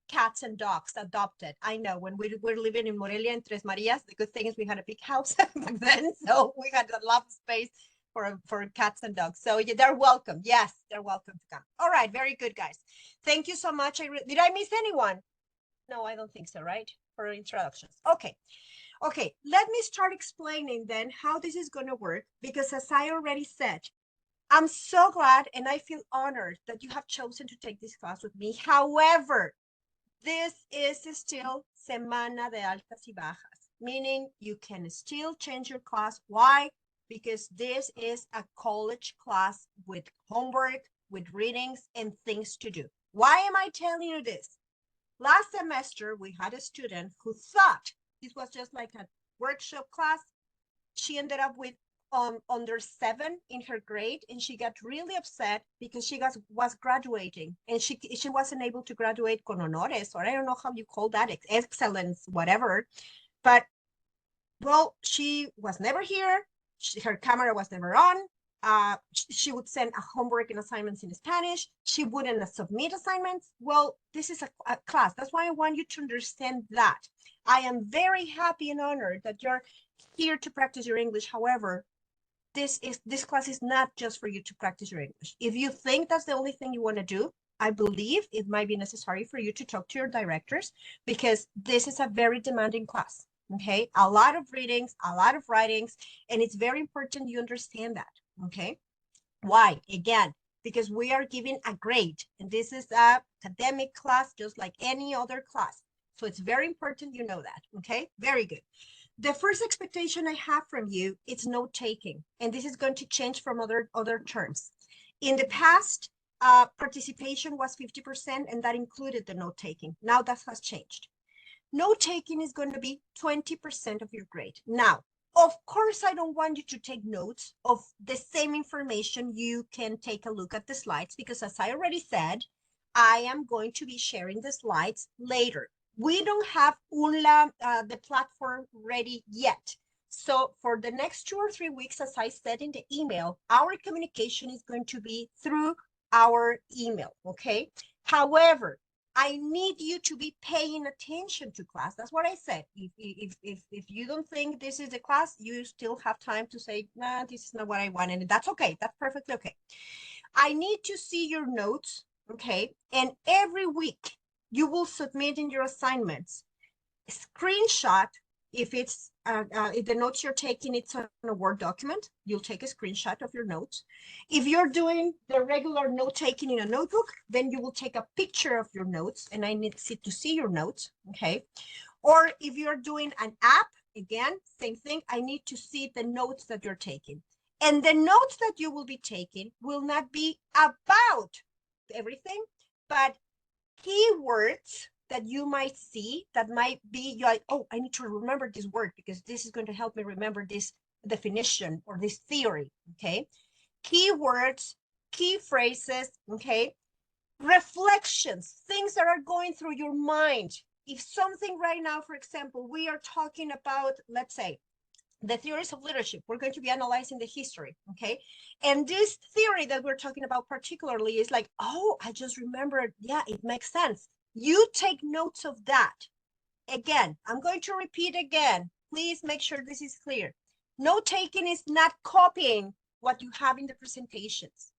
cats and dogs adopted. I know when we were living in Morelia and Tres Marias, the good thing is we had a big house back then. So we had a lot of space for cats and dogs. So yeah, they're welcome. Yes, they're welcome to come. All right, very good, guys. Thank you so much. Did I miss anyone? No, I don't think so, right? For introductions. Okay. Okay, let me start explaining then how this is going to work, because as I already said, I'm so glad and I feel honored that you have chosen to take this class with me. However, this is still semana de altas y bajas, meaning you can still change your class. Why? Because this is a college class with homework, with readings and things to do. Why am I telling you this? Last semester, we had a student who thought this was just like a workshop class. She ended up with under 7 in her grade, and she got really upset because she was graduating and she wasn't able to graduate con honores, or I don't know how you call that, excellence, whatever. But well, she was never here. Her camera was never on. She would send a homework and assignments in Spanish. She wouldn't submit assignments. Well, this is a class. That's why I want you to understand that. I am very happy and honored that you're here to practice your English. However, this class is not just for you to practice your English. If you think that's the only thing you want to do, I believe it might be necessary for you to talk to your directors, because this is a very demanding class. Okay, a lot of readings, a lot of writings, and it's very important you understand that. Okay, why? Again, because we are giving a grade, and this is a academic class just like any other class. So it's very important you know that. Okay, very good. The first expectation I have from you is note taking, and this is going to change from other terms. In the past, participation was 50%, and that included the note taking. Now that has changed. Note taking is going to be 20% of your grade. Now, of course, I don't want you to take notes of the same information. You can take a look at the slides, because as I already said, I am going to be sharing the slides later. We don't have UNLA, the platform, ready yet. So for the next 2 or 3 weeks, as I said in the email, our communication is going to be through our email, okay? However, I need you to be paying attention to class. That's what I said. If you don't think this is the class, you still have time to say, nah, this is not what I want. And that's okay. That's perfectly okay. I need to see your notes, okay? And every week you will submit in your assignments, screenshot. If the notes you're taking, it's on a Word document, you'll take a screenshot of your notes. If you're doing the regular note taking in a notebook, then you will take a picture of your notes, and I need to see your notes, okay? Or if you're doing an app, again, same thing, I need to see the notes that you're taking. And the notes that you will be taking will not be about everything, but keywords that you might see that might be like, oh, I need to remember this word because this is going to help me remember this definition or this theory, okay? Keywords, key phrases, okay? Reflections, things that are going through your mind. If something right now, for example, we are talking about, let's say, the theories of leadership, we're going to be analyzing the history, okay? And this theory that we're talking about particularly is like, oh, I just remembered, yeah, it makes sense. You take notes of that. Again, I'm going to repeat again. Please make sure this is clear. Note taking is not copying what you have in the presentations.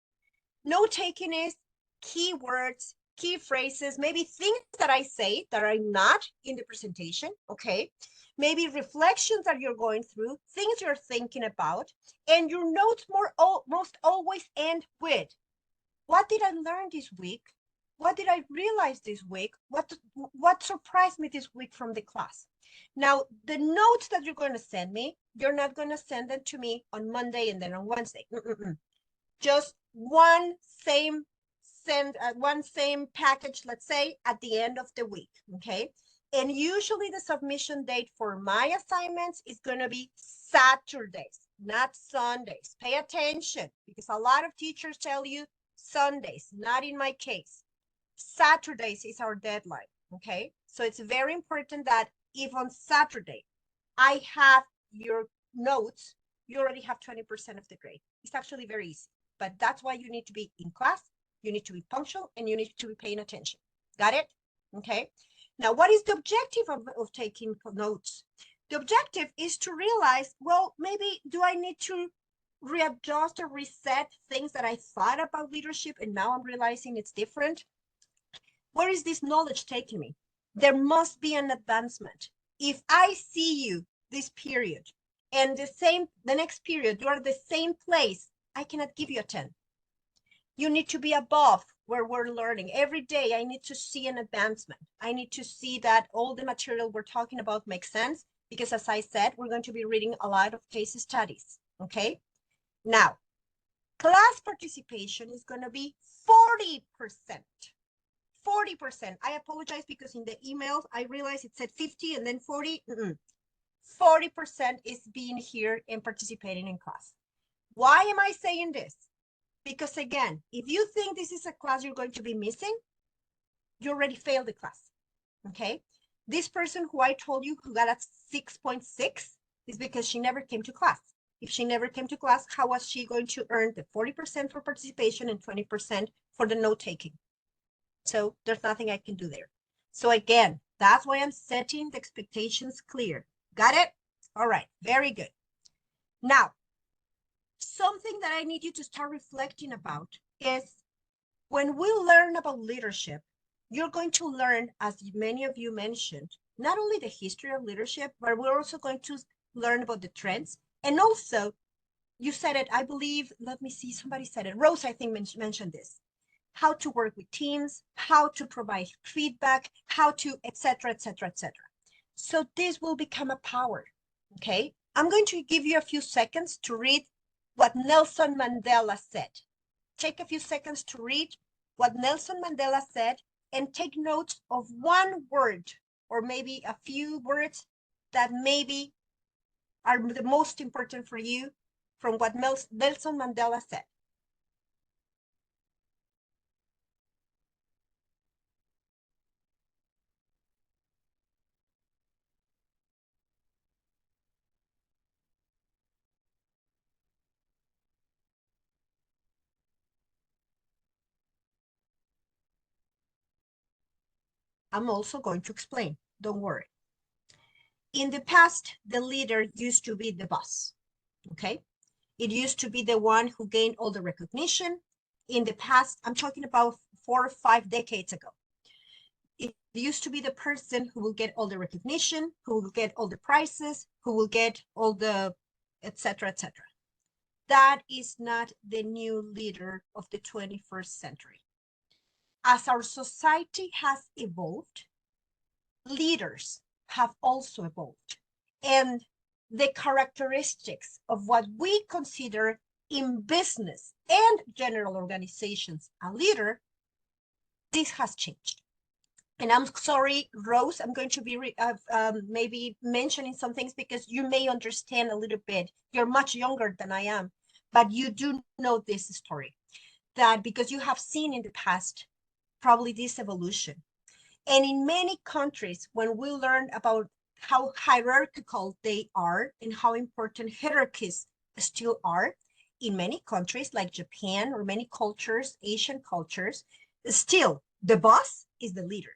Note taking is keywords, key phrases, maybe things that I say that are not in the presentation, okay? Maybe reflections that you're going through, things you're thinking about, and your notes most always end with, what did I learn this week? What did I realize this week? What surprised me this week from the class? Now, the notes that you're going to send me, you're not going to send them to me on Monday and then on Wednesday. Just one same package, let's say, at the end of the week, okay? And usually the submission date for my assignments is going to be Saturdays, not Sundays. Pay attention, because a lot of teachers tell you Sundays, not in my case. Saturdays is our deadline, okay? So it's very important that if on Saturday I have your notes, you already have 20% of the grade. It's actually very easy, but that's why you need to be in class, you need to be punctual, and you need to be paying attention. Got it? Okay. Now, what is the objective of taking notes? The objective is to realize, well, maybe do I need to readjust or reset things that I thought about leadership and now I'm realizing it's different? Where is this knowledge taking me? There must be an advancement. If I see you this period and the next period, you are the same place, I cannot give you a 10. You need to be above where we're learning. Every day, I need to see an advancement. I need to see that all the material we're talking about makes sense, because as I said, we're going to be reading a lot of case studies, okay? Now, class participation is going to be 40%. 40%. I apologize because in the emails, I realized it said 50 and then 40. 40% is being here and participating in class. Why am I saying this? Because again, if you think this is a class you're going to be missing, you already failed the class, okay? This person who I told you who got a 6.6 is because she never came to class. If she never came to class, how was she going to earn the 40% for participation and 20% for the note taking? So there's nothing I can do there. So again, that's why I'm setting the expectations clear. Got it? All right, very good. Now, something that I need you to start reflecting about is when we learn about leadership, you're going to learn, as many of you mentioned, not only the history of leadership, but we're also going to learn about the trends. And also, you said it, I believe, let me see, somebody said it. Rose, I think, mentioned this. How to work with teams, how to provide feedback, how to, etc., etc., etc. So this will become a power, okay? I'm going to give you a few seconds to read what Nelson Mandela said. Take a few seconds to read what Nelson Mandela said and take notes of one word or maybe a few words that maybe are the most important for you from what Nelson Mandela said. I'm also going to explain. Don't worry. In the past, the leader used to be the boss, okay? It used to be the one who gained all the recognition. In the past, I'm talking about 4 or 5 decades ago. It used to be the person who will get all the recognition, who will get all the prizes, who will get all the etc., etc. That is not the new leader of the 21st century. As our society has evolved, leaders have also evolved. And the characteristics of what we consider in business and general organizations a leader, this has changed. And I'm sorry, Rose, I'm going to be maybe mentioning some things because you may understand a little bit. You're much younger than I am, but you do know this story, that because you have seen in the past probably this evolution. And in many countries, when we learn about how hierarchical they are and how important hierarchies still are, in many countries like Japan or many cultures, Asian cultures, still the boss is the leader.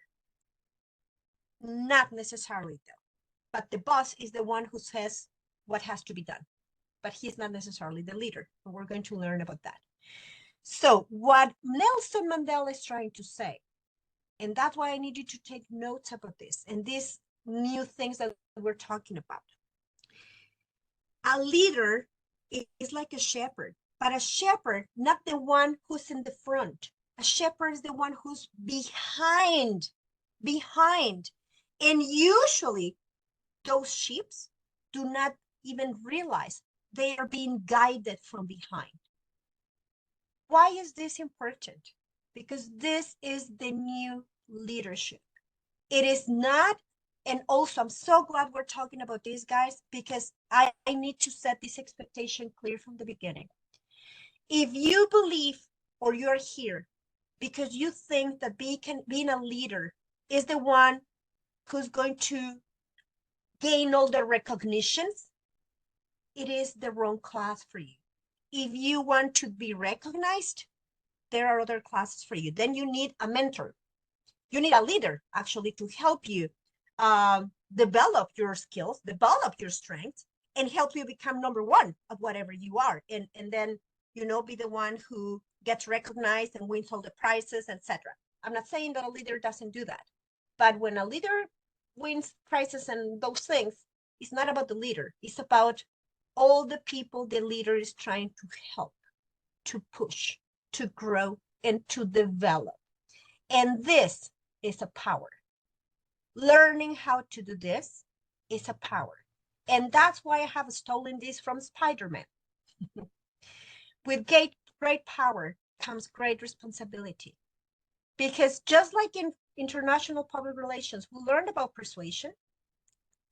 Not necessarily though, but the boss is the one who says what has to be done, but he's not necessarily the leader. And we're going to learn about that. So what Nelson Mandela is trying to say, and that's why I need you to take notes about this and these new things that we're talking about. A leader is like a shepherd, but a shepherd, not the one who's in the front. A shepherd is the one who's behind. And usually those sheep do not even realize they are being guided from behind. Why is this important? Because this is the new leadership. It is not, and also I'm so glad we're talking about this, guys, because I need to set this expectation clear from the beginning. If you believe or you're here because you think that being a leader is the one who's going to gain all the recognitions, it is the wrong class for you. If you want to be recognized, there are other classes for you. Then you need a mentor. You need a leader actually to help you develop your skills, develop your strengths, and help you become number one at whatever you are. And then, you know, be the one who gets recognized and wins all the prizes, etc. I'm not saying that a leader doesn't do that, but when a leader wins prizes and those things, it's not about the leader. It's about all the people the leader is trying to help, to push, to grow, and to develop. And this is a power. Learning how to do this is a power. And that's why I have stolen this from Spider-Man. With great power comes great responsibility. Because just like in international public relations, we learned about persuasion.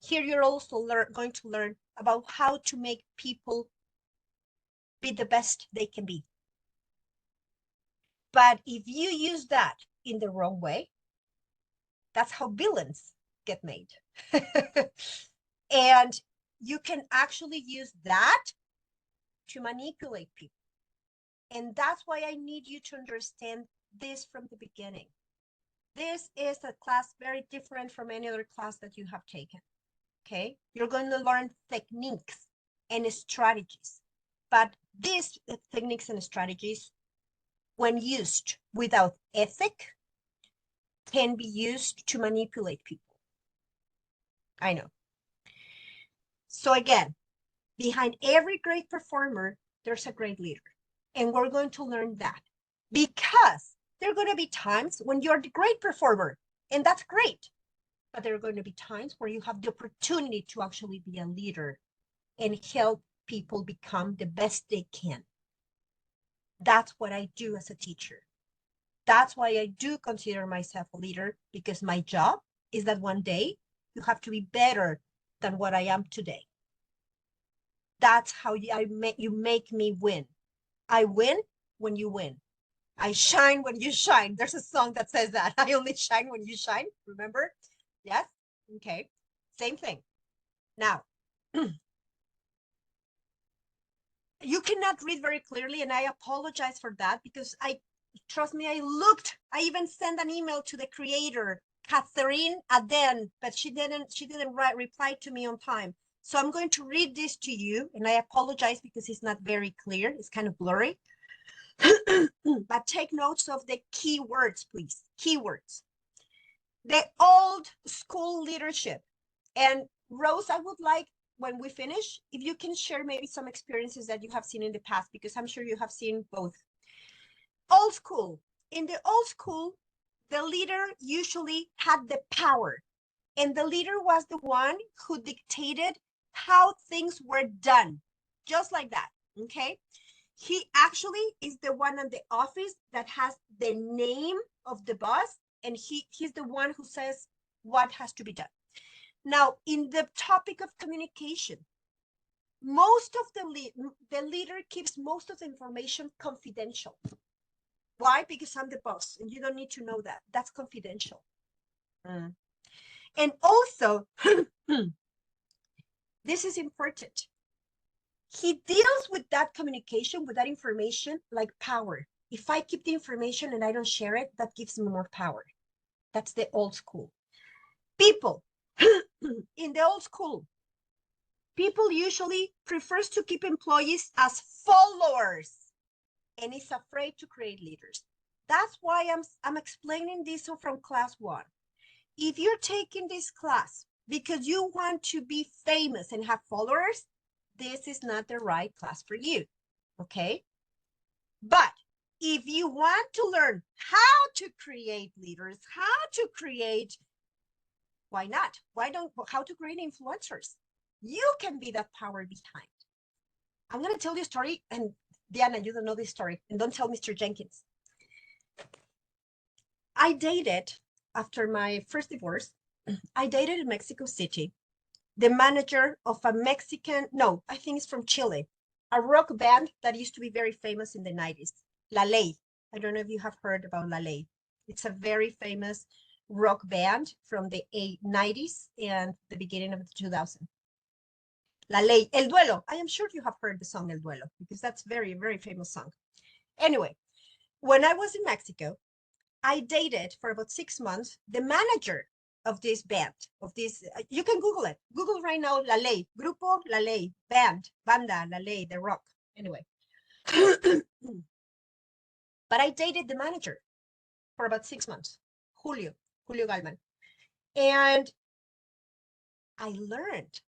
Here you're also going to learn about how to make people be the best they can be. But if you use that in the wrong way, that's how villains get made. And you can actually use that to manipulate people. And that's why I need you to understand this from the beginning. This is a class very different from any other class that you have taken. Okay, you're going to learn techniques and strategies, but these techniques and strategies, when used without ethic, can be used to manipulate people. I know. So again, behind every great performer, there's a great leader. And we're going to learn that because there are going to be times when you're the great performer, and that's great. But there are going to be times where you have the opportunity to actually be a leader and help people become the best they can. That's what I do as a teacher. That's why I do consider myself a leader, because my job is that one day you have to be better than what I am today. That's how you make me win. I win when you win. I shine when you shine. There's a song that says that. I only shine when you shine. Remember? Yes? Okay. Same thing. Now, you cannot read very clearly, and I apologize for that because trust me, I even sent an email to the creator Catherine Aden, but she didn't reply to me on time. So I'm going to read this to you, and I apologize because it's not very clear. It's kind of blurry. But take notes of the key words, please. Keywords. The old school leadership. And Rose, I would like, when we finish, if you can share maybe some experiences that you have seen in the past, because I'm sure you have seen both. Old school. In the old school, the leader usually had the power, and the leader was the one who dictated how things were done, just like that, okay? He actually is the one in the office that has the name of the boss, and he's the one who says what has to be done. Now, in the topic of communication, most of the leader keeps most of the information confidential. Why? Because I'm the boss, and you don't need to know that. That's confidential. And also, this is important. He deals with that communication, with that information, like power. If I keep the information and I don't share it, that gives me more power. That's the old school. People, in the old school, people usually prefers to keep employees as followers and is afraid to create leaders. That's why I'm explaining this from class 1. If you're taking this class because you want to be famous and have followers, this is not the right class for you, okay? But if you want to learn how to create leaders, why not? How to create influencers? You can be that power behind. I'm going to tell you a story, and Diana, you don't know this story, and don't tell Mr. Jenkins. I dated, after my first divorce, I dated in Mexico City, the manager of a Mexican, no, I think it's from Chile, a rock band that used to be very famous in the 90s, La Ley. I don't know if you have heard about La Ley. It's a very famous rock band from the 90s and the beginning of the 2000s. La Ley, El Duelo. I am sure you have heard the song El Duelo, because that's a very, very famous song. Anyway, when I was in Mexico, I dated for about 6 months the manager of this band, of this, you can Google it. Google right now, La Ley, Grupo La Ley, band, banda, La Ley, the rock. Anyway. But I dated the manager for about 6 months, Julio Galman. And I learned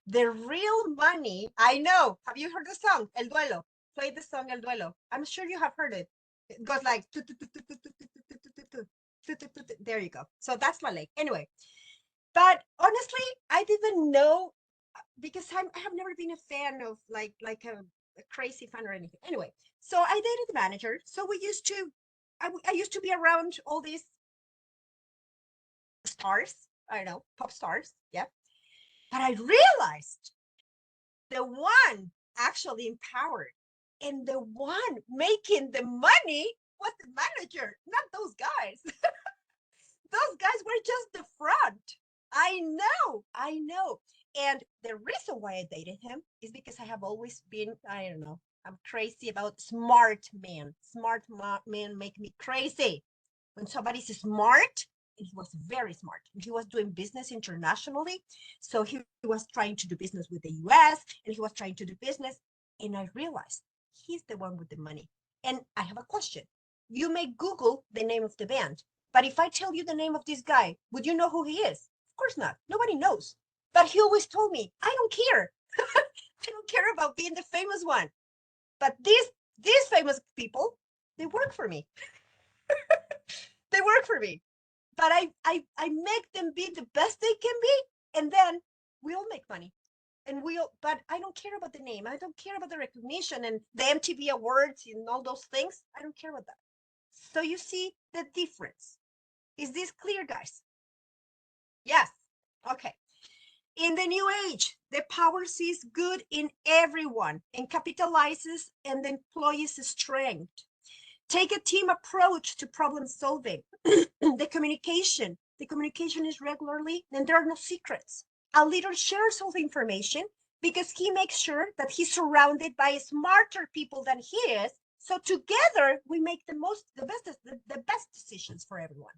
the real money. I know. Have you heard the song, El Duelo? Play the song, El Duelo. I'm sure you have heard it. It goes like, there you go. So that's La Ley. Anyway, but honestly, I didn't know, because I have never been a fan of like a crazy fan or anything. Anyway, so I dated the manager. So we used to, I used to be around all these stars. I don't know, pop stars. Yeah. But I realized the one actually empowered and the one making the money was the manager, not those guys. Those guys were just the front. I know. And the reason why I dated him is because I have always been, I don't know, I'm crazy about smart men. Smart men make me crazy. When somebody's smart, and he was very smart, and he was doing business internationally. So he was trying to do business with the US, and he was trying to do business. And I realized he's the one with the money. And I have a question. You may Google the name of the band, but if I tell you the name of this guy, would you know who he is? Of course not. Nobody knows. But he always told me, I don't care. I don't care about being the famous one. But these famous people, they work for me. They work for me. But I make them be the best they can be, and then we all make money. But I don't care about the name. I don't care about the recognition and the MTV awards and all those things. I don't care about that. So you see the difference. Is this clear, guys? Yes. Okay. In the new age, the power sees good in everyone and capitalizes on the employee's strength. Take a team approach to problem solving. The communication is regularly, and there are no secrets. A leader shares all the information because he makes sure that he's surrounded by smarter people than he is. So together we make the best decisions for everyone.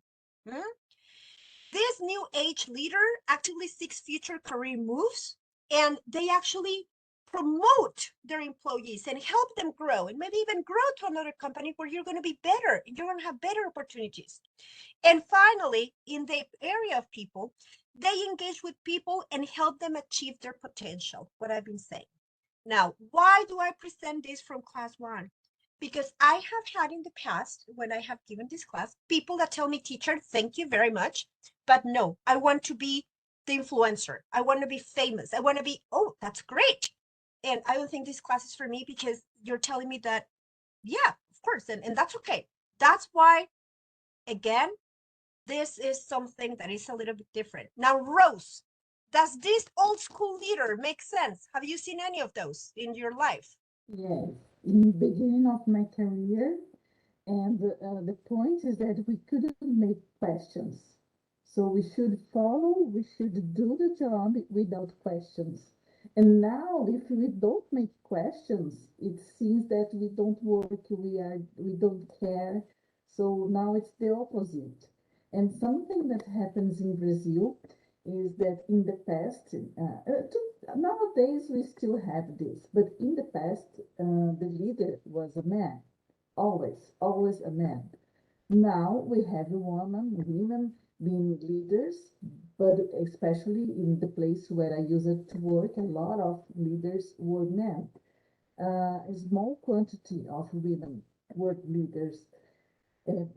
This new age leader actively seeks future career moves, and they actually promote their employees and help them grow, and maybe even grow to another company where you're going to be better and you're going to have better opportunities. And finally, in the area of people, they engage with people and help them achieve their potential, what I've been saying. Now, why do I present this from class 1? Because I have had in the past, when I have given this class, people that tell me, teacher, thank you very much, but no, I want to be the influencer. I want to be famous. I want to be, oh, that's great. And I don't think this class is for me because you're telling me that, yeah, of course, and that's okay. That's why, again, this is something that is a little bit different. Now, Rose, does this old school leader make sense? Have you seen any of those in your life? Yes, in the beginning of my career, and the point is that we couldn't make questions. So we should follow, we should do the job without questions. And now, if we don't make questions, it seems that we don't work, we don't care. So now it's the opposite. And something that happens in Brazil is that in the past, nowadays we still have this, but in the past, the leader was a man, always a man. Now we have women being leaders, but especially in the place where I used to work, a lot of leaders were men. A small quantity of women were leaders.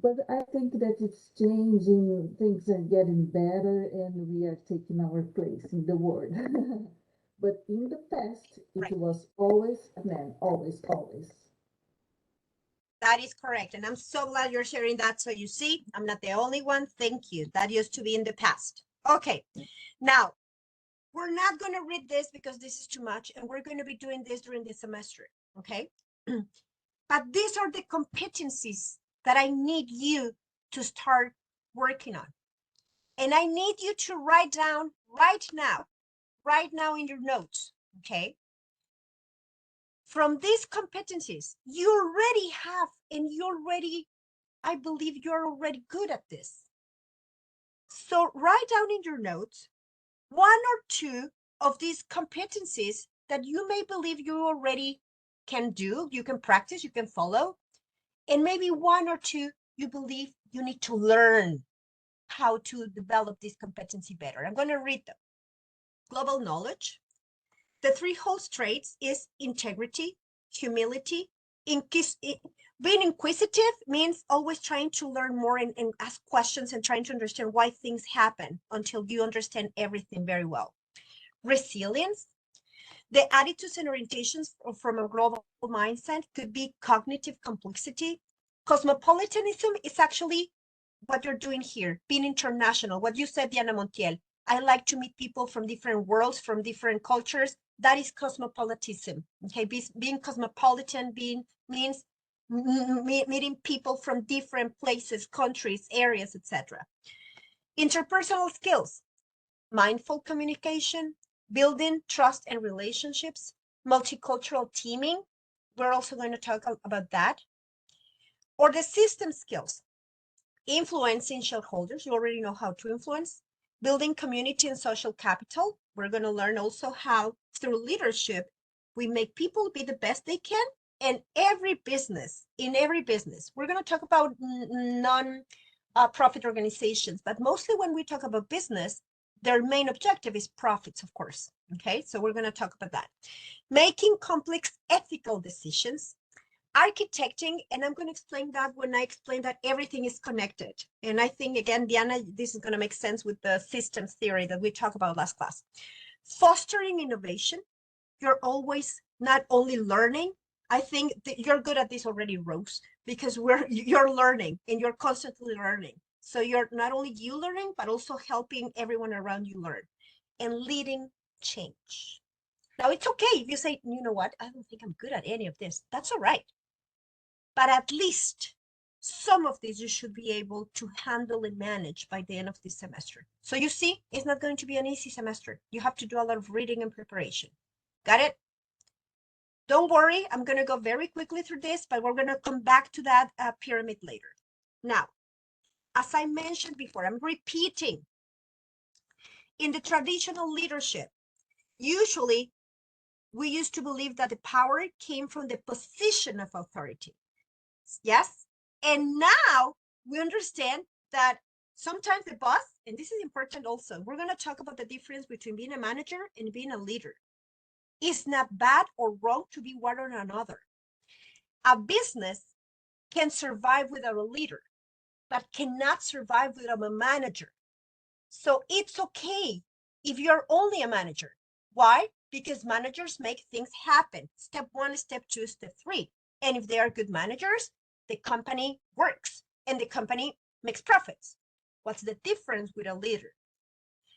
But I think that it's changing, things are getting better, and we are taking our place in the world. But in the past, it Right. was always a man, always, always. That is correct. And I'm so glad you're sharing that. So you see, I'm not the only one. Thank you. That used to be in the past. Okay. Now, we're not going to read this because this is too much, and we're going to be doing this during the semester. Okay. But these are the competencies that I need you to start working on. And I need you to write down right now in your notes. Okay. From these competencies, you already have, and you already, I believe you're already good at this. So write down in your notes 1 or 2 of these competencies that you may believe you already can do, you can practice, you can follow, and maybe 1 or 2 you believe you need to learn how to develop this competency better. I'm going to read them. Global knowledge. The 3 host traits is integrity, humility. Being inquisitive means always trying to learn more and ask questions and trying to understand why things happen until you understand everything very well. Resilience. The attitudes and orientations from a global mindset could be cognitive complexity. Cosmopolitanism is actually what you're doing here, being international. What you said, Diana Montiel. I like to meet people from different worlds, from different cultures. That is cosmopolitanism. Okay, being cosmopolitan means meeting people from different places, countries, areas, etc. Interpersonal skills, mindful communication, building trust and relationships, multicultural teaming. We're also going to talk about that. Or the system skills, influencing shareholders. You already know how to influence. Building community and social capital. We're going to learn also how through leadership, we make people be the best they can. And in every business, we're going to talk about non-profit organizations, but mostly when we talk about business, their main objective is profits, of course. Okay, so we're going to talk about that. Making complex ethical decisions, architecting, and I'm going to explain that when I explain that everything is connected. And I think, again, Diana, this is going to make sense with the systems theory that we talked about last class. Fostering innovation. You're always not only learning. I think that you're good at this already, Rose, because you're learning and you're constantly learning. So you're not only you learning, but also helping everyone around you learn and leading change. Now, it's okay if you say, you know what, I don't think I'm good at any of this. That's all right. But at least some of these you should be able to handle and manage by the end of this semester. So you see, it's not going to be an easy semester. You have to do a lot of reading and preparation. Got it? Don't worry, I'm going to go very quickly through this, but we're going to come back to that pyramid later. Now, as I mentioned before, I'm repeating, In the traditional leadership, usually we used to believe that the power came from the position of authority. Yes? And now we understand that sometimes the boss, and this is important also, we're going to talk about the difference between being a manager and being a leader. It's not bad or wrong to be one or another. A business can survive without a leader, but cannot survive without a manager. So it's okay if you're only a manager. Why? Because managers make things happen. Step 1, step 2, step 3. And if they are good managers, the company works and the company makes profits. What's the difference with a leader?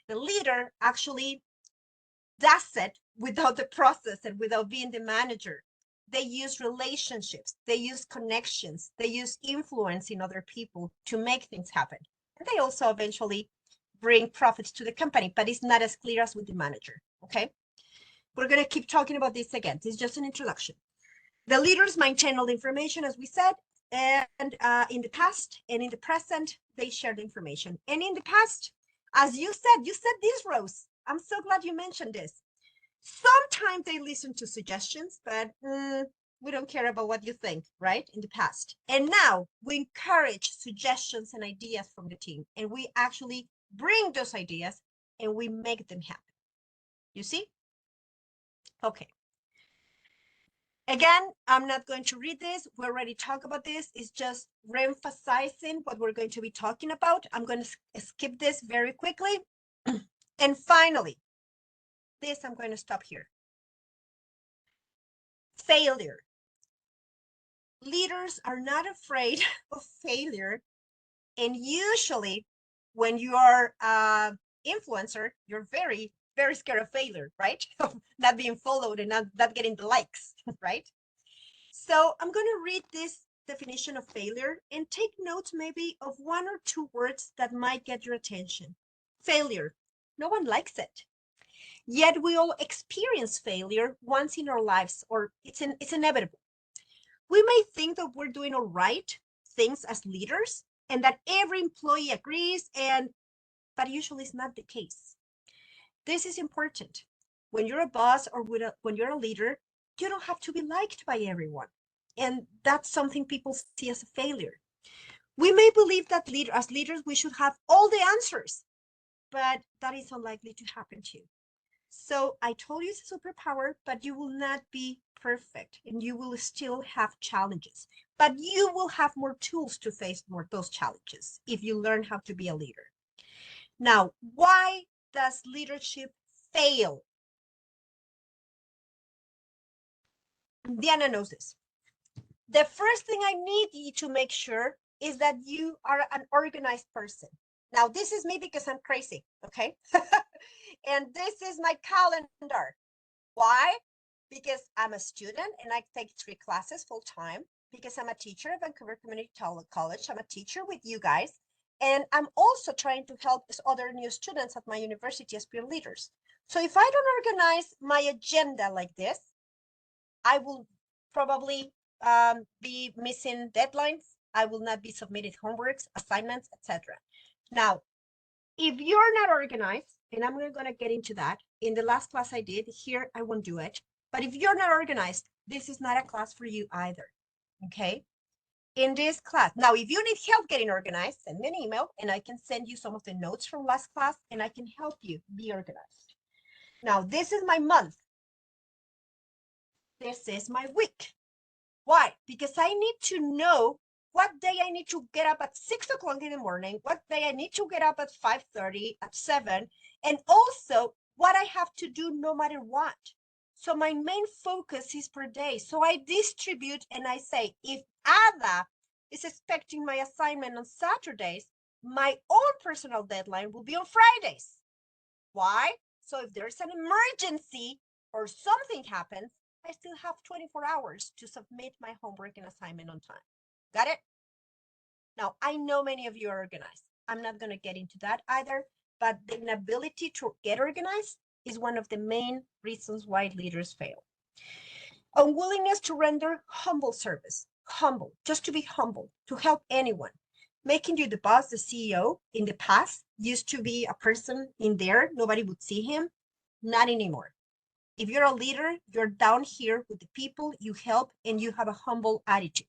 The leader actually does it without the process and without being the manager. They use relationships, they use connections, they use influence in other people to make things happen. And they also eventually bring profits to the company, but it's not as clear as with the manager, okay? We're gonna keep talking about this again. This is just an introduction. The leaders maintain all the information, as we said, and in the past and in the present, they share the information. And in the past, as you said this, Rose. I'm so glad you mentioned this. Sometimes they listen to suggestions, but we don't care about what you think, right? In the past. And now we encourage suggestions and ideas from the team, and we actually bring those ideas and we make them happen. You see? Okay. Again, I'm not going to read this. We already talked about this. It's just re-emphasizing what we're going to be talking about. I'm going to skip this very quickly. And finally, this, I'm going to stop here. Failure. Leaders are not afraid of failure. And usually when you are an influencer, you're very, very scared of failure, right? Not being followed and not getting the likes, right? So I'm going to read this definition of failure and take notes maybe of 1 or 2 words that might get your attention. Failure. No one likes it. Yet we all experience failure once in our lives, or it's inevitable. We may think that we're doing all right things as leaders and that every employee agrees, but usually it's not the case. This is important. When you're a boss or when you're a leader, you don't have to be liked by everyone. And that's something people see as a failure. We may believe that as leaders, we should have all the answers, but that is unlikely to happen to you. So I told you it's a superpower, but you will not be perfect and you will still have challenges, but you will have more tools to face those challenges if you learn how to be a leader. Now, why does leadership fail? Diana knows this. The first thing I need you to make sure is that you are an organized person. Now, this is me because I'm crazy, okay? And this is my calendar. Why? Because I'm a student and I take 3 classes full time, because I'm a teacher at Vancouver Community College. I'm a teacher with you guys. And I'm also trying to help other new students at my university as peer leaders. So if I don't organize my agenda like this, I will probably be missing deadlines. I will not be submitting homeworks, assignments, etc. Now, if you're not organized, and I'm going to get into that in the last class I did, here I won't do it. But if you're not organized, this is not a class for you either, okay? In this class, now, if you need help getting organized, send me an email and I can send you some of the notes from last class and I can help you be organized. Now, this is my month. This is my week. Why? Because I need to know what day I need to get up at 6 o'clock in the morning, what day I need to get up at 5:30, at 7, and also what I have to do no matter what. So my main focus is per day. So I distribute and I say, if Ada is expecting my assignment on Saturdays, my own personal deadline will be on Fridays. Why? So if there's an emergency or something happens, I still have 24 hours to submit my homework and assignment on time. Got it? Now, I know many of you are organized. I'm not going to get into that either, but the inability to get organized is one of the main reasons why leaders fail. Unwillingness to render humble service, just to be humble, to help anyone. making you the boss, the CEO in the past used to be a person in there, nobody would see him. Not anymore. If you're a leader, you're down here with the people you help and you have a humble attitude.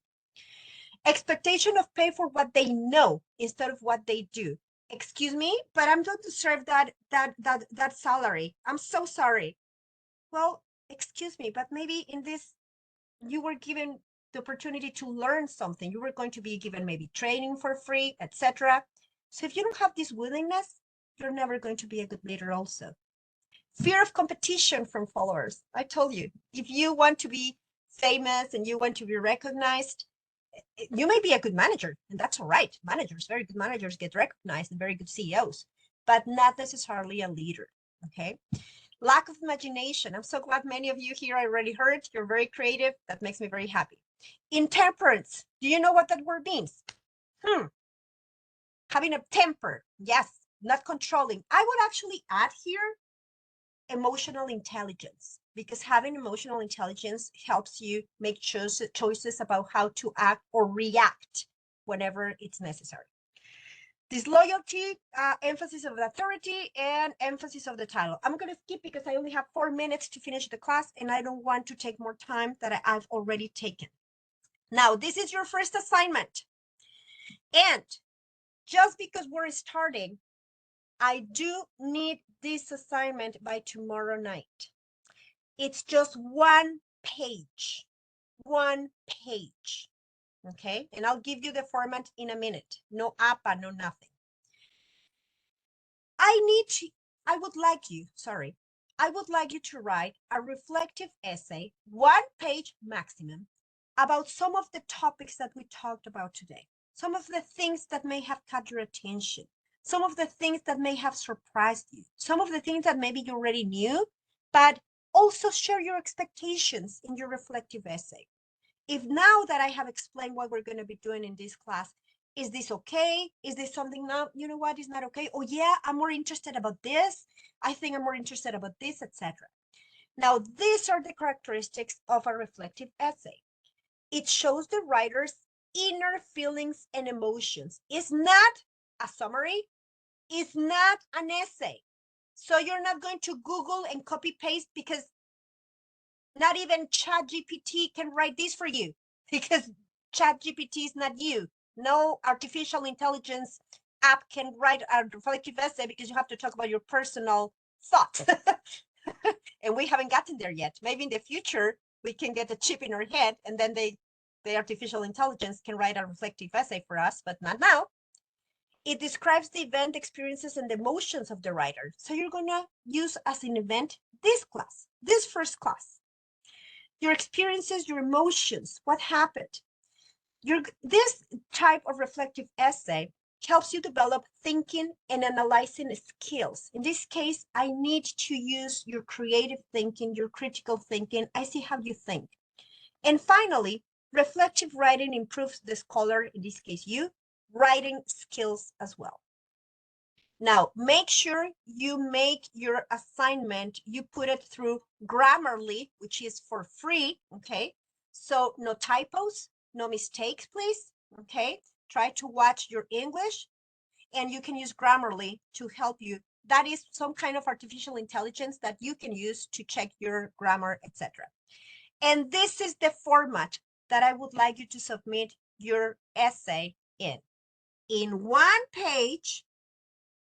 Expectation of pay for what they know instead of what they do. Excuse me, but I'm not to serve that salary. I'm so sorry. Well, excuse me, but maybe in this you were given the opportunity to learn something. You were going to be given maybe training for free, etc. So if you don't have this willingness, you're never going to be a good leader also. Fear of competition from followers. I told you, if you want to be famous and you want to be recognized, you may be a good manager, and that's all right. Managers, very good managers get recognized and very good CEOs, but not necessarily a leader, okay? Lack of imagination. I'm so glad many of you here I already heard. You're very creative. That makes me very happy. Intemperance. Do you know what that word means? Having a temper. Yes, not controlling. I would actually add here emotional intelligence, because having emotional intelligence helps you make choices about how to act or react whenever it's necessary. Disloyalty, emphasis of the authority, and emphasis of the title. I'm going to skip because I only have 4 minutes to finish the class and I don't want to take more time that I've already taken. Now, this is your first assignment. And just because we're starting, I do need this assignment by tomorrow night. It's just 1 page, 1 page, okay? And I'll give you the format in a minute. No APA, no nothing. I would like you to write a reflective essay, 1 page maximum, about some of the topics that we talked about today. Some of the things that may have caught your attention, some of the things that may have surprised you, some of the things that maybe you already knew, but also share your expectations in your reflective essay. If now that I have explained what we're going to be doing in this class, is this okay? Is this something now, you know what, is not okay? Oh yeah, I'm more interested about this. I think I'm more interested about this, etc. Now, these are the characteristics of a reflective essay. It shows the writer's inner feelings and emotions. It's not a summary. It's not an essay. So you're not going to Google and copy paste, because not even ChatGPT can write this for you, because ChatGPT is not you. No artificial intelligence app can write a reflective essay, because you have to talk about your personal thoughts. And we haven't gotten there yet. Maybe in the future, we can get a chip in our head and then the artificial intelligence can write a reflective essay for us, but not now. It describes the event, experiences, and the emotions of the writer. So you're gonna use as an event this class, this first class. Your experiences, your emotions, what happened. This type of reflective essay helps you develop thinking and analyzing skills. In this case, I need to use your creative thinking, your critical thinking. I see how you think. And finally, reflective writing improves the scholar, in this case you, writing skills as well. Now, make sure you make your assignment, you put it through Grammarly, which is for free, okay? So no typos, no mistakes, please, okay? Try to watch your English, and you can use Grammarly to help you. That is some kind of artificial intelligence that you can use to check your grammar, etc. And this is the format that I would like you to submit your essay in. In 1 page,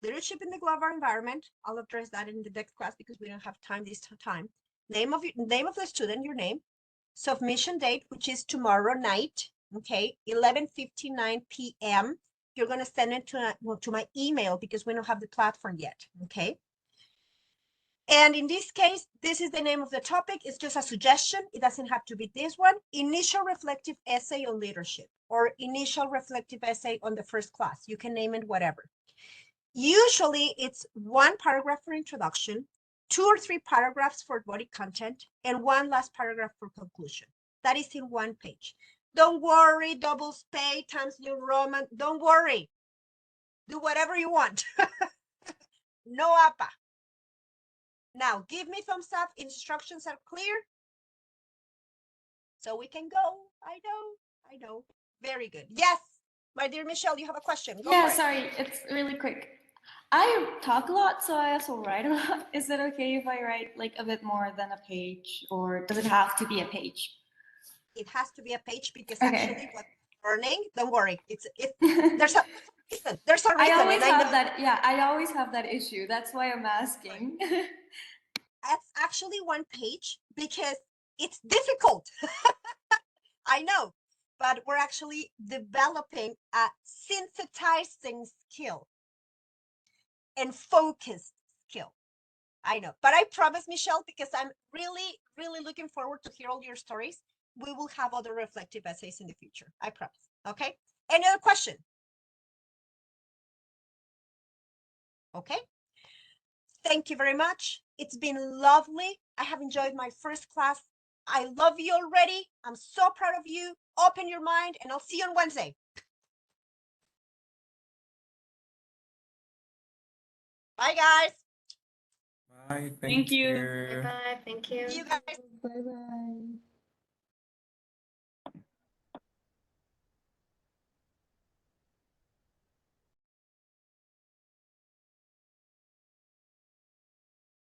leadership in the global environment. I'll address that in the next class because we don't have time this time. Name of the student, your name. Submission date, which is tomorrow night, okay, 11:59 p.m. You're going to send it to my email because we don't have the platform yet, okay? And in this case, this is the name of the topic. It's just a suggestion. It doesn't have to be this one. Initial reflective essay on leadership, or initial reflective essay on the first class. You can name it whatever. Usually it's 1 paragraph for introduction, 2 or 3 paragraphs for body content, and 1 last paragraph for conclusion. That is in 1 page. Don't worry, double space, Times New Roman, don't worry. Do whatever you want. No APA. Now, give me thumbs up. Instructions are clear. So we can go. I know. Very good. Yes, My dear Michelle, you have a question. Go Yeah, for it. sorry, it's really quick. I talk a lot, so I also write a lot. Is it okay if I write like a bit more than a page, or does it have to be a page? It has to be a page because Okay. actually what we're learning, don't worry, there's a reason. There's a I reason, always and I have know that. Yeah, I always have that issue. That's why I'm asking. that's actually one page because it's difficult. I know, but we're actually developing a synthesizing skill and focused skill. I know, but I promise, Michelle, because I'm really, really looking forward to hear all your stories. We will have other reflective essays in the future. I promise. Okay. Any other question? Okay. Thank you very much. It's been lovely. I have enjoyed my first class. I love you already. I'm so proud of you. Open your mind, and I'll see you on Wednesday. Bye, guys. Bye. Thank you. you. Bye-bye. Thank you. See you guys. Bye bye.